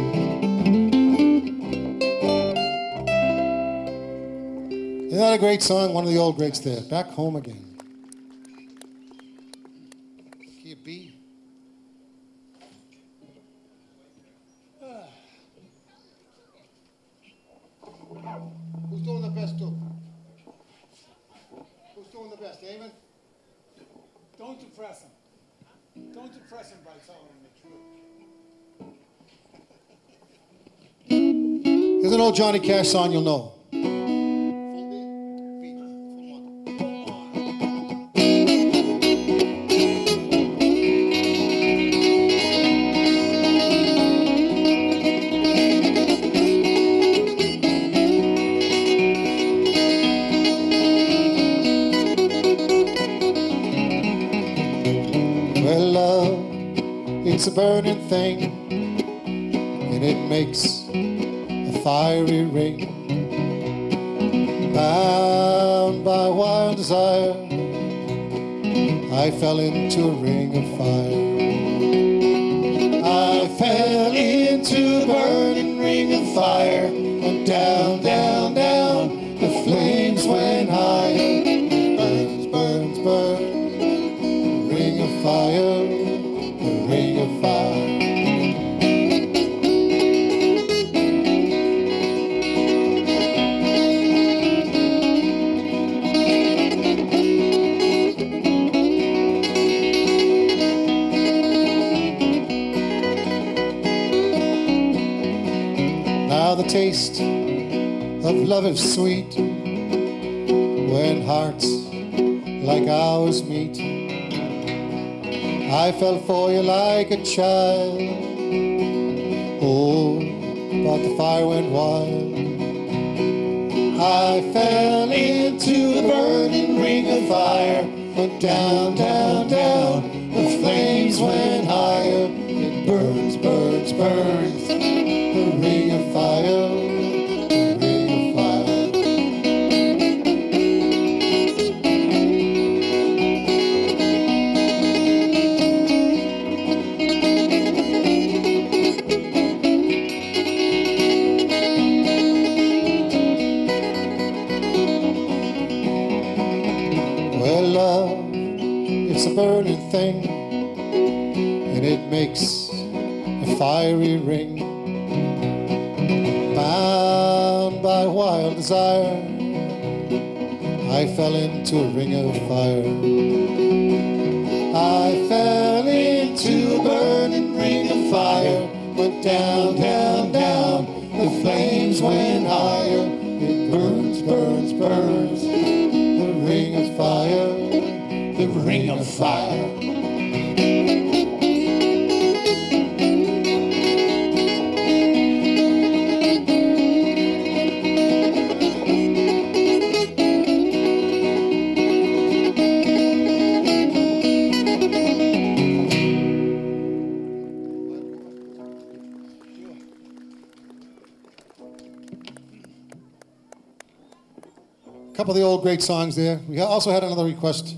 Isn't that a great song? One of the old greats there. Back home again. Key of B. Don't depress him. Don't depress him by telling him the truth. Here's an old Johnny Cash song you'll know. Well, love, it's a burning thing, and it makes a fiery ring. Bound by wild desire, I fell into a ring of fire. I fell into a burning ring of fire. Went down, down, down, the flames went higher. Burns, burns, burns. Ring of fire, the ring of fire. Now the taste of love is sweet when hearts like ours meet. I fell for you like a child. Oh, but the fire went wild. I fell into a burning ring of fire. Went down, down, down, the flames went higher. It burns, burns, burns, the ring of fire, the ring of fire. Well, love, it's a burning thing, and it makes a fiery ring. Bound by wild desire, I fell into a ring of fire. I fell into a burning ring of fire. Went down, down, down, the flames went higher. It burns, burns, burns, the ring of fire, the ring of fire. A couple of the old great songs there. We also had another request,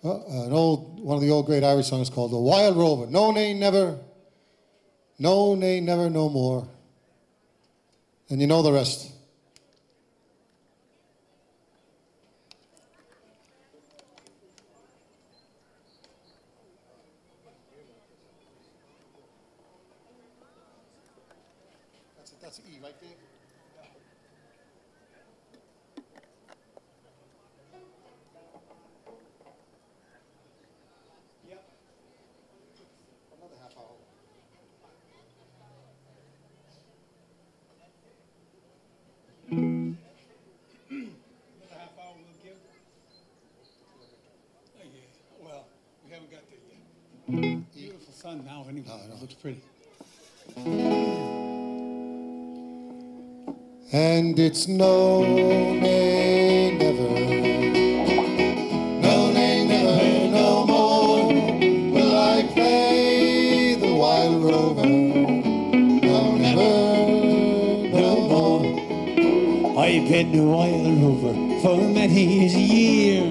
one of the old great Irish songs called "The Wild Rover." No, nay, never, no, nay, never, no more. And you know the rest. That's E right there. Well, we haven't got there yet. Beautiful sun now, anyway. No. It looks pretty. And it's no, nay, never. No, nay, never, no more will I play the wild rover. No, never, no more. I've been a wild rover for many a year.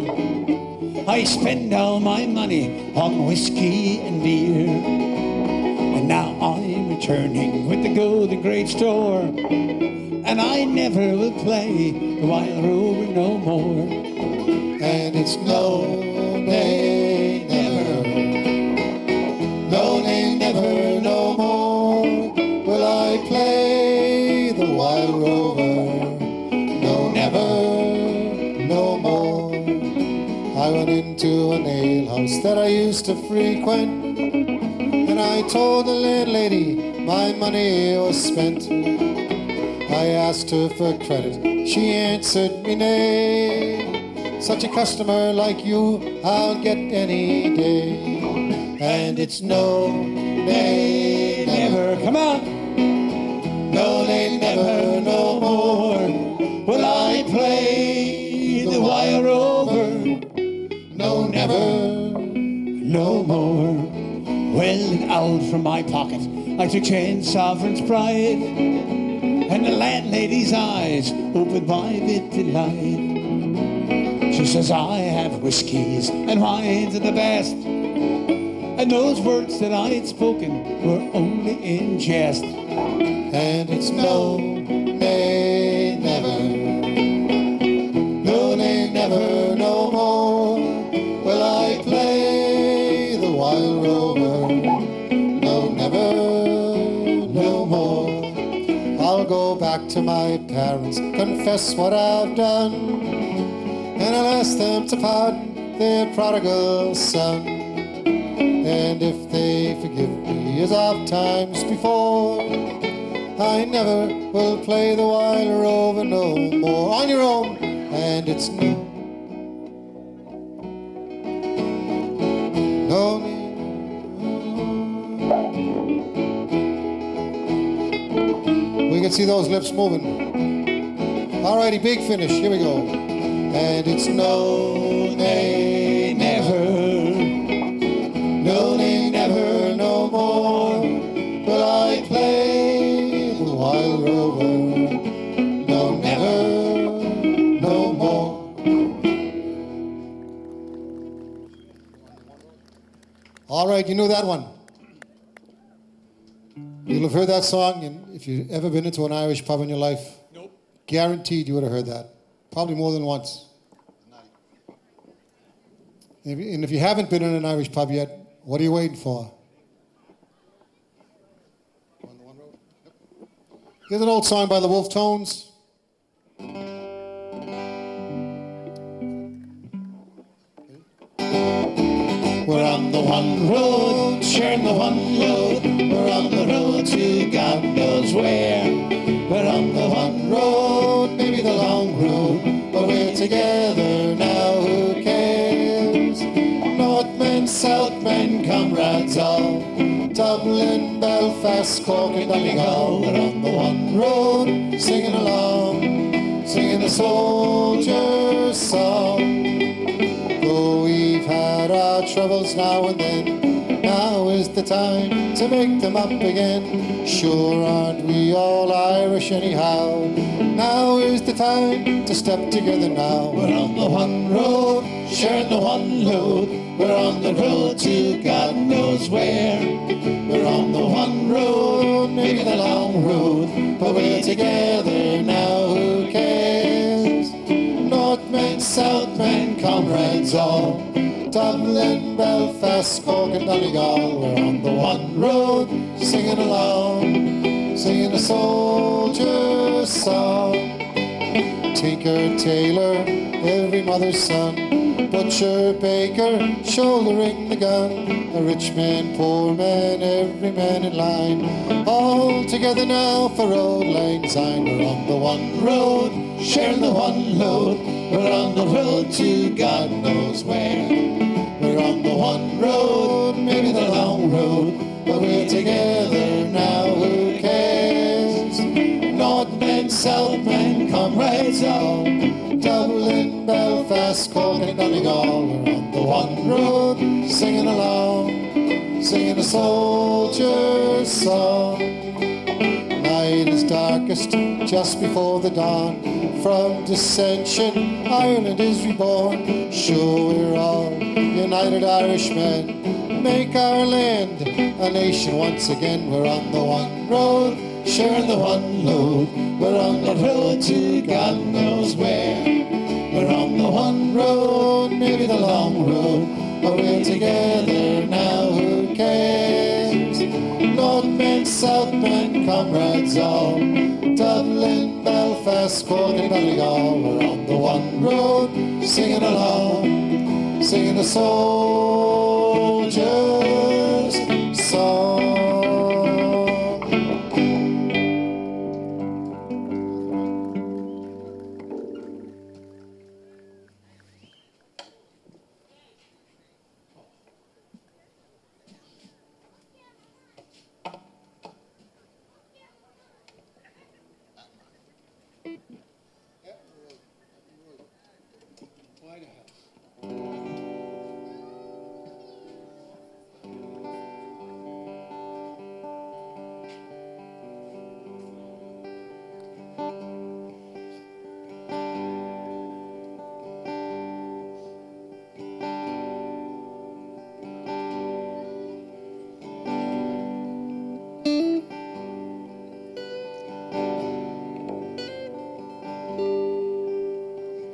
I spend all my money on whiskey and beer. And now I'm returning with the golden great store. And I never will play the wild rover no more. And it's no, nay, never. No, nay, never, no more will I play the wild rover. No, never, no more. I went into an alehouse house that I used to frequent. And I told the landlady my money was spent. I asked her for credit, she answered me nay. Such a customer like you I'll get any day. And it's no, nay, never, come on. No, nay, never, no more will I play the wire over. No, never, no more. Well, out from my pocket I took 10 sovereigns pride, and the landlady's eyes opened wide with delight. She says, I have whiskies and wines of the best, and those words that I had spoken were only in jest. And it's no, nay, never. No, nay, never, no more will I play the wild rover. No, never, no more. I'll go back to my parents, confess what I've done, and I'll ask them to pardon their prodigal son. And if they forgive me as oft times before, I never will play the wild rover no more. On your own, and it's no, no. We can see those lips moving. Alrighty, big finish. Here we go. And it's no, nay, never. No, nay, never, no more will I play the wild rover. No, never, no more. All right, you knew that one. You'll have heard that song, and if you've ever been into an Irish pub in your life, nope, guaranteed you would have heard that. Probably more than once. And if you haven't been in an Irish pub yet, what are you waiting for? Here's an old song by the Wolf Tones. We're on the one road, sharing the one load. We're on the road to God knows where. We're on the one road, maybe the long road, but we're together now, who cares? Northmen, Southmen, comrades all, Dublin, Belfast, Cork and Donegal. We're on the one road, singing along, singing a soldier's song. Though we've had our troubles now and then, now is the time to make them up again. Sure aren't we all Irish anyhow? Now is the time to step together now. We're on the one road, sharing the one load. We're on the road to God knows where. We're on the one road, maybe the long road, but we're together now, who cares? Northmen, Southmen, comrades all, Dublin, Belfast, Cork and Donegal. We're on the one road, singing along, singing a soldier's song. Tinker, tailor, every mother's son, butcher, baker, shouldering the gun, a rich man, poor man, every man in line, all together now for Old Lang Syne. We're on the one road, sharing the one load. We're on the road to God knows where. We're on the one road, maybe the long road, but we're together now, who cares? Northmen, Southmen, comrades all, Dublin, Belfast, Cork and Donegal. We're on the one road, singing along, singing a soldier's song. Night is darkest just before the dawn. From dissension, Ireland is reborn. Sure, we're all united Irishmen, make our land a nation once again. We're on the one road, sharing the one load. We're on the road to God knows where. We're on the one road, maybe the long road, but we're together now, who cares? Northmen, Southmen, comrades all, Dublin, Belfast, Cork and Donegal. We're on the one road, singing along, singing a soldier's song.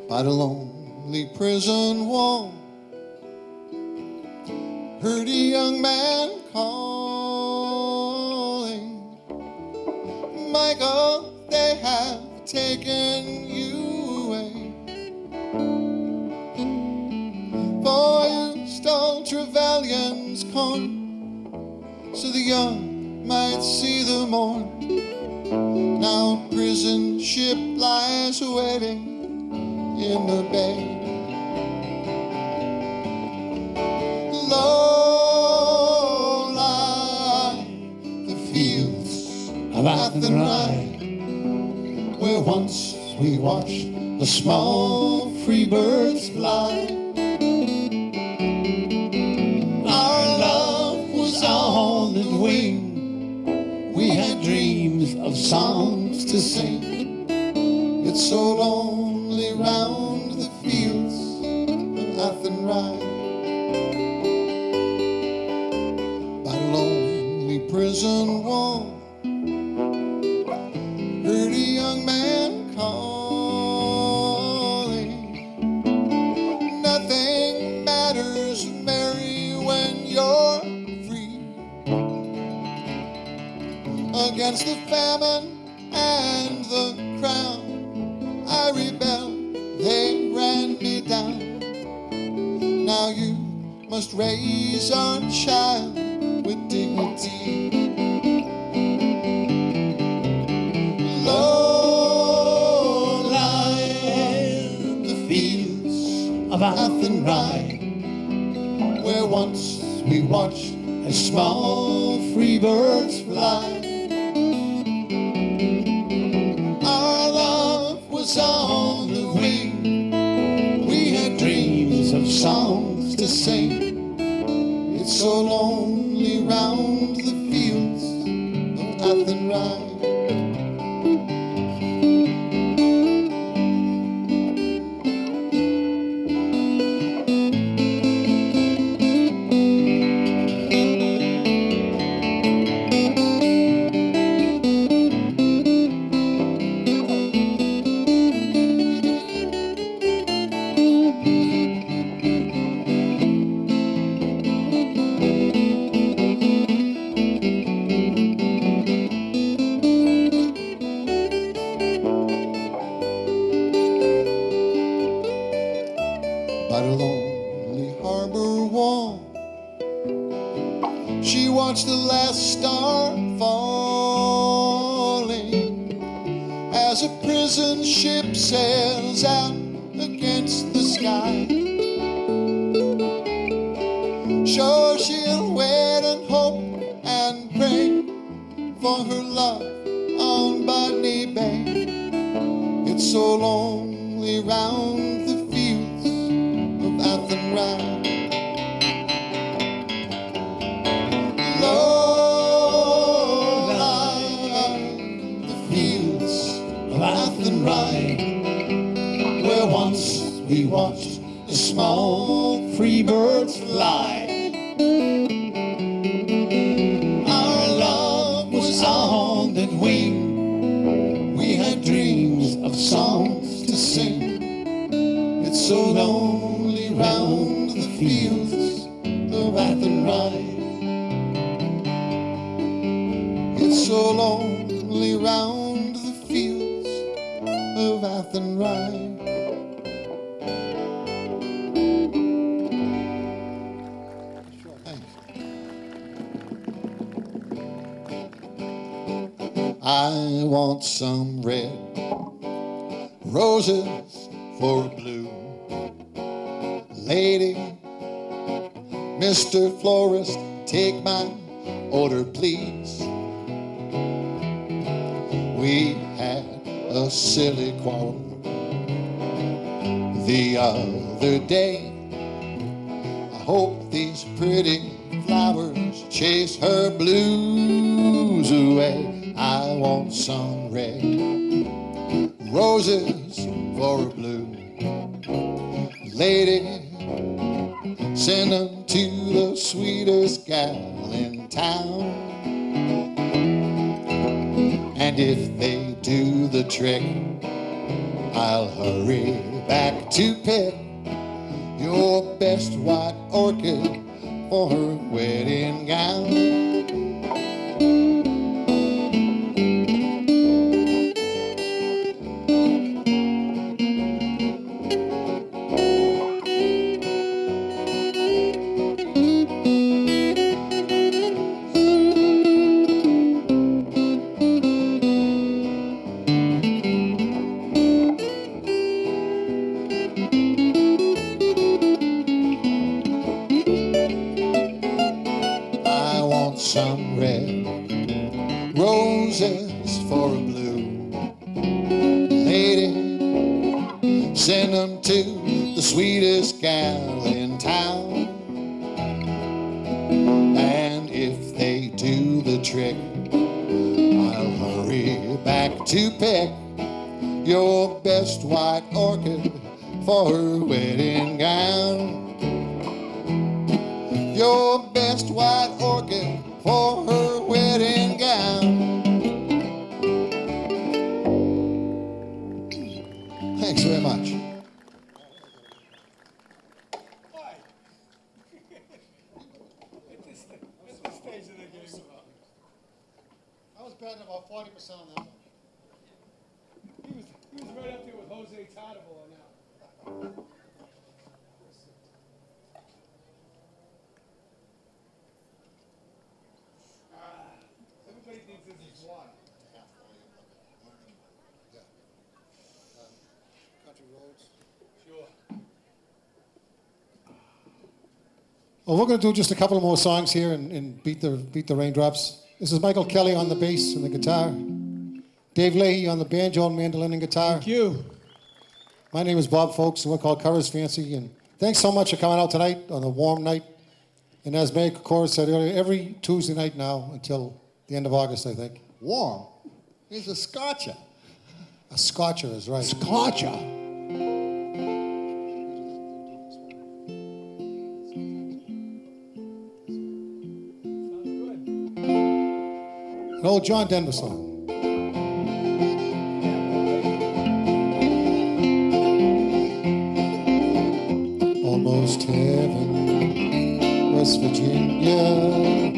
By the lonely prison wall, heard a young man calling, Michael, they have taken you away, for you stole Trevelyan's corn, so the young might see the morn. Now prison ship lies waiting in the bay. Low lie the fields of Athenry, where once we watched the small free birds fly. Our love was on the wing, we had dreams of songs to sing. It's so lonely round the fields of Athenry. By the lonely prison wall, heard a young man calling, nothing matters, Mary, when you're free. Against the famine and the crown, I rebelled, they ran me down. Now you must raise our child with dignity. Low lie the fields of Athenry, where once we watched as small free birds fly. On the wing, we had dreams of songs to sing. It's so lonely round the fields of Athenry. By the lonely harbor wall, she watched the last star falling as a prison ship sails out against the sky. Sure, she'll wait and hope and pray for her love on Bodney Bay. It's so lonely round the fields of Athenry. Low lie the fields of Athenry, where once we watched the small free birds fly. Our love was on that wing, we had dreams of songs to sing. It's so lonely round the fields of Athenry. It's so lonely round the fields of Athenry. I want some red roses for a blue lady. Mr. Florist, take my order, please. We had a silly quarrel the other day. I hope these pretty flowers chase her blues away. I want some red roses for a blue lady. Send them to the sweetest gal in town. And if they do the trick, I'll hurry back to pick your best white orchid for her wedding gown. Some red roses for a blue lady. Send them to the sweetest gal in town. And if they do the trick, I'll hurry back to pick your best white orchid for her wedding gown. Your best white orchid for her wedding gown. Thanks very much. Why? At this stage of the game. I was betting about 40% on that one. He was right up there with Jose Tardivo on that. Everybody thinks this is one. Country roads. Sure. Well, we're going to do just a couple more songs here and beat the raindrops. This is Michael Kelly on the bass and the guitar. Dave Leahy on the banjo and mandolin and guitar. Thank you. My name is Bob Folks, and we're called Curragh's Fancy. And thanks so much for coming out tonight on a warm night. And as Mayor Kokora said earlier, every Tuesday night now until the end of August, I think. Warm. He's a scotcher. A scotcher is right. Scotcha. An old John Denver song. Almost heaven, West Virginia,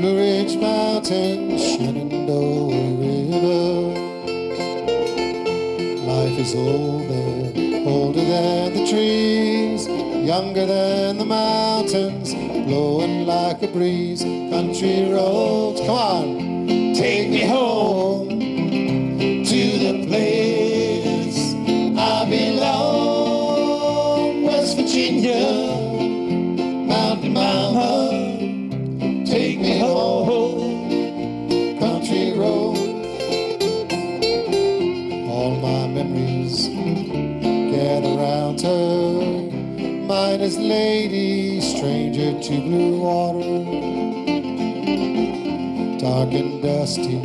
Blue Ridge Mountains, Shenandoah River. Life is old there, older than the trees, younger than the mountains, blowing like a breeze. Country roads, come on. Take me home to the place I belong, West Virginia, Mountain Mama. Take me home, country road. All my memories gather round her. Mine is lady, stranger to blue water. Dark and dusty,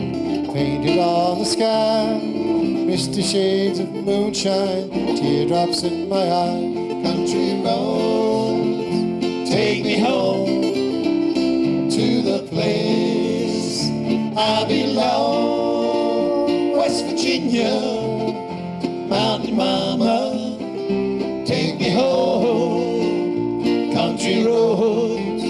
painted on the sky, misty shades of moonshine, teardrops in my eye. Country roads, take me home to the place I belong, West Virginia, Mountain Mama. Take me home, country roads.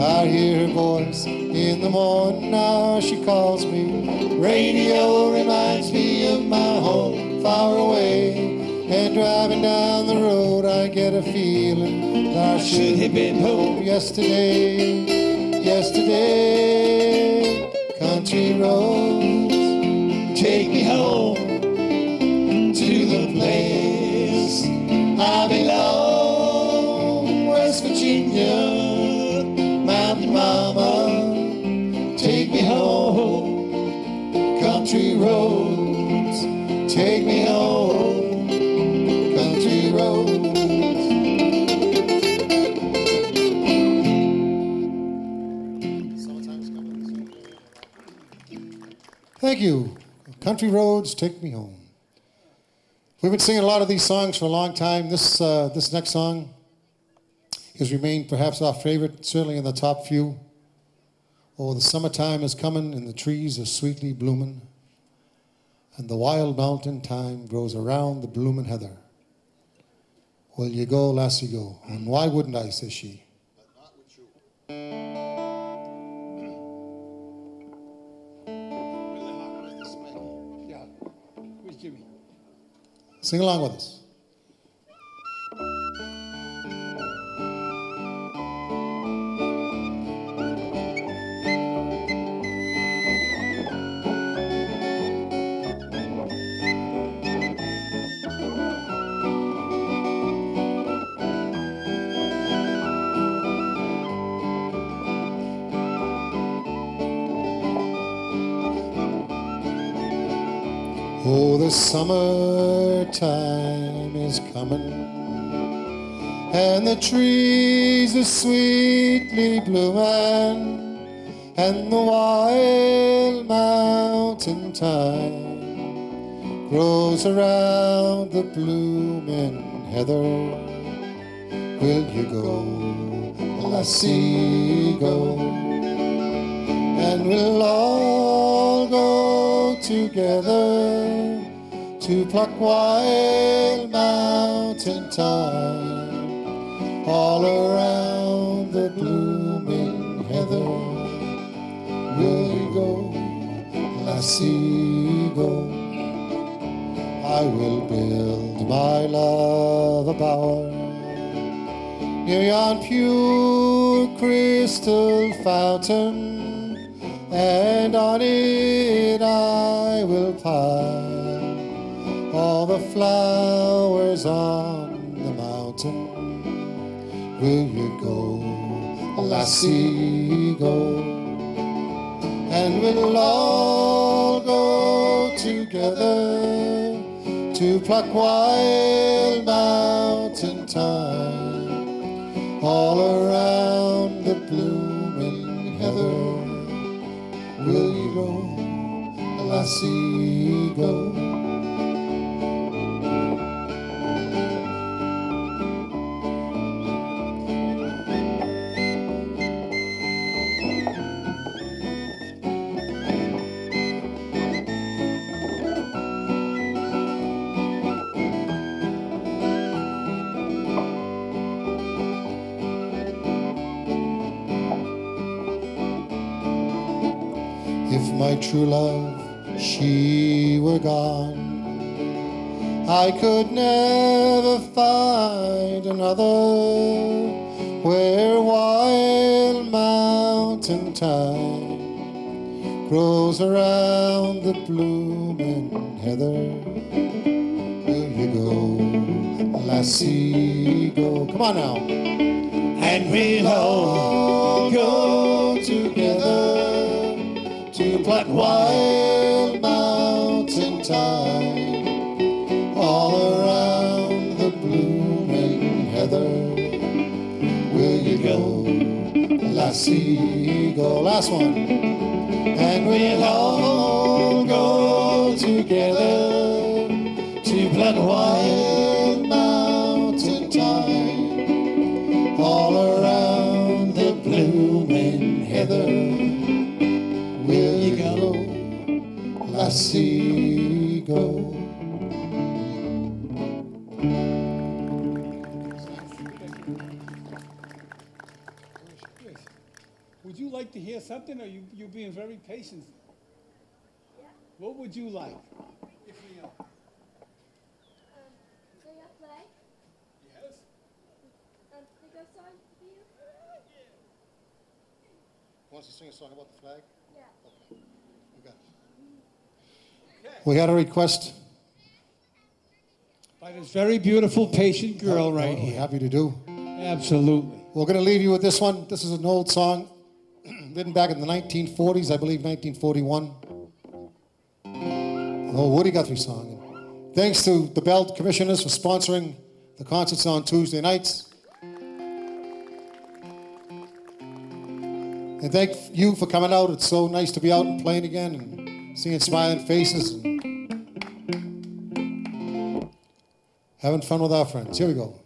I hear her voice in the morning hour, she calls me. Radio reminds me of my home far away. And driving down the road, I get a feeling that I should have been home yesterday. Yesterday, country roads, take me home to the place I belong. West Virginia, Mountain Mama, take me home. Country roads, take me home. Country roads. Thank you. Country roads, take me home. We've been singing a lot of these songs for a long time. This next song has remained perhaps our favorite, certainly in the top few. Oh, the summertime is coming and the trees are sweetly blooming, and the wild mountain thyme grows around the bloomin' heather. Well, you go, lassie, go, and why wouldn't I, says she. But not with you. Yeah. Where's Jimmy? Sing along with us. Oh, the summertime is coming, and the trees are sweetly blooming, and the wild mountain thyme grows around the bloomin' heather. Will you go, lassie, go? And we'll all go together to pluck wild mountain thyme all around the blooming heather. Will you go, lassie, go? I will build my love a bower near yon pure crystal fountain, and on it I will pile all the flowers on the mountain. Will you go, lassie, go? And we'll all go together to pluck wild mountain thyme all around the blooming heather. Will you go, lassie, go? If my true love, she were gone, I could never find another where wild mountain thyme grows around the bloomin' heather. Will you go, lassie, go? Come on now. And we'll all go together to pluck wild mountain thyme all around the blooming heather. Will you go, lassie, go? Last one. And we'll all go together to pluck wild mountain thyme all around the blooming heather. Will you go, lassie, go? Would you like to hear something, or you being very patient? Yeah. What would you like? If we Play a play? Yes. Sing a song for you? Wants to sing a song about the flag? Yeah. Okay. We got a request. By this very beautiful, patient girl right We're here. happy to do. Absolutely. We're going to leave you with this one. This is an old song written back in the 1940s, I believe 1941. An old Woody Guthrie song. And thanks to the BELD commissioners for sponsoring the concerts on Tuesday nights. And thank you for coming out. It's so nice to be out and playing again and seeing smiling faces and having fun with our friends. Here we go.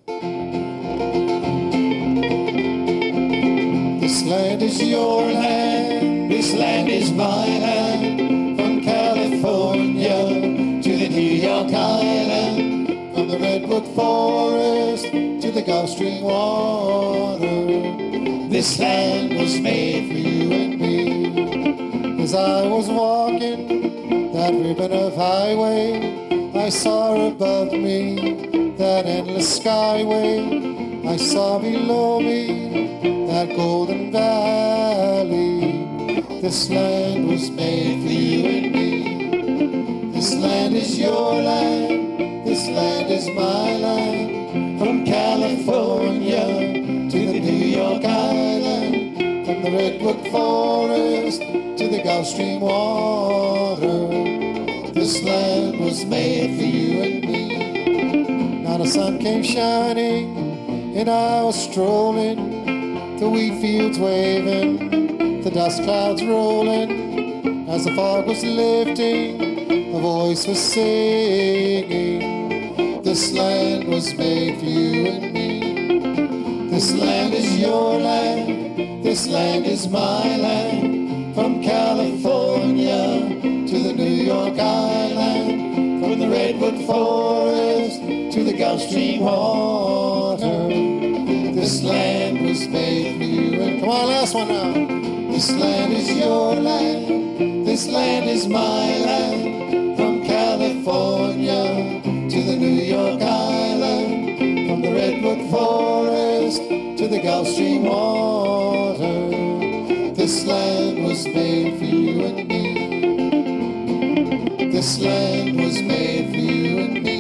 This land is your land, this land is my land. From California to the New York Island, From the redwood forest to the Gulf Stream water, this land was made for you and me. as I was walking that ribbon of highway, I saw above me that endless skyway. I saw below me that golden valley. This land was made for you and me. This land is your land, this land is my land. From California to the New York Island, From the redwood forest to the Gulf Stream water, this land was made for you and me. now the sun came shining and I was strolling, the wheat fields waving, the dust clouds rolling. As the fog was lifting, a voice was singing, this land was made for you and me. This land is your land, this land is my land. From California to the New York Island, from the redwood forest to the Gulf Stream water, this land was made for you and Come on, last one now. this land is your land, this land is my land. From California to the New York Island, from the redwood forest to the Gulf Stream water, this land was made for you and me. This land was made for you and me.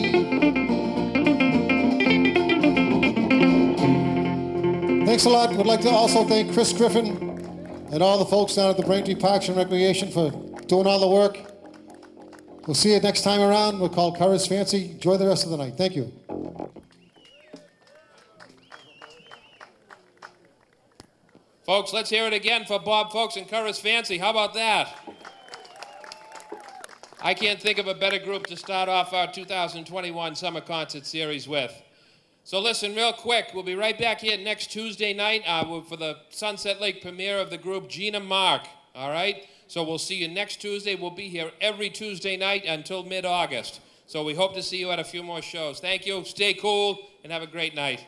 Thanks a lot. Would like to also thank Chris Griffin and all the folks down at the Braintree Parks and Recreation for doing all the work. We'll see you next time around. We're called Curragh's Fancy. Enjoy the rest of the night. Thank you. Folks, let's hear it again for Bob Folks and Curragh's Fancy. How about that? I can't think of a better group to start off our 2021 Summer Concert Series with. So listen, real quick, we'll be right back here next Tuesday night for the Sunset Lake premiere of the group Gina Mark, all right? So we'll see you next Tuesday. We'll be here every Tuesday night until mid-August. So we hope to see you at a few more shows. Thank you, stay cool, and have a great night.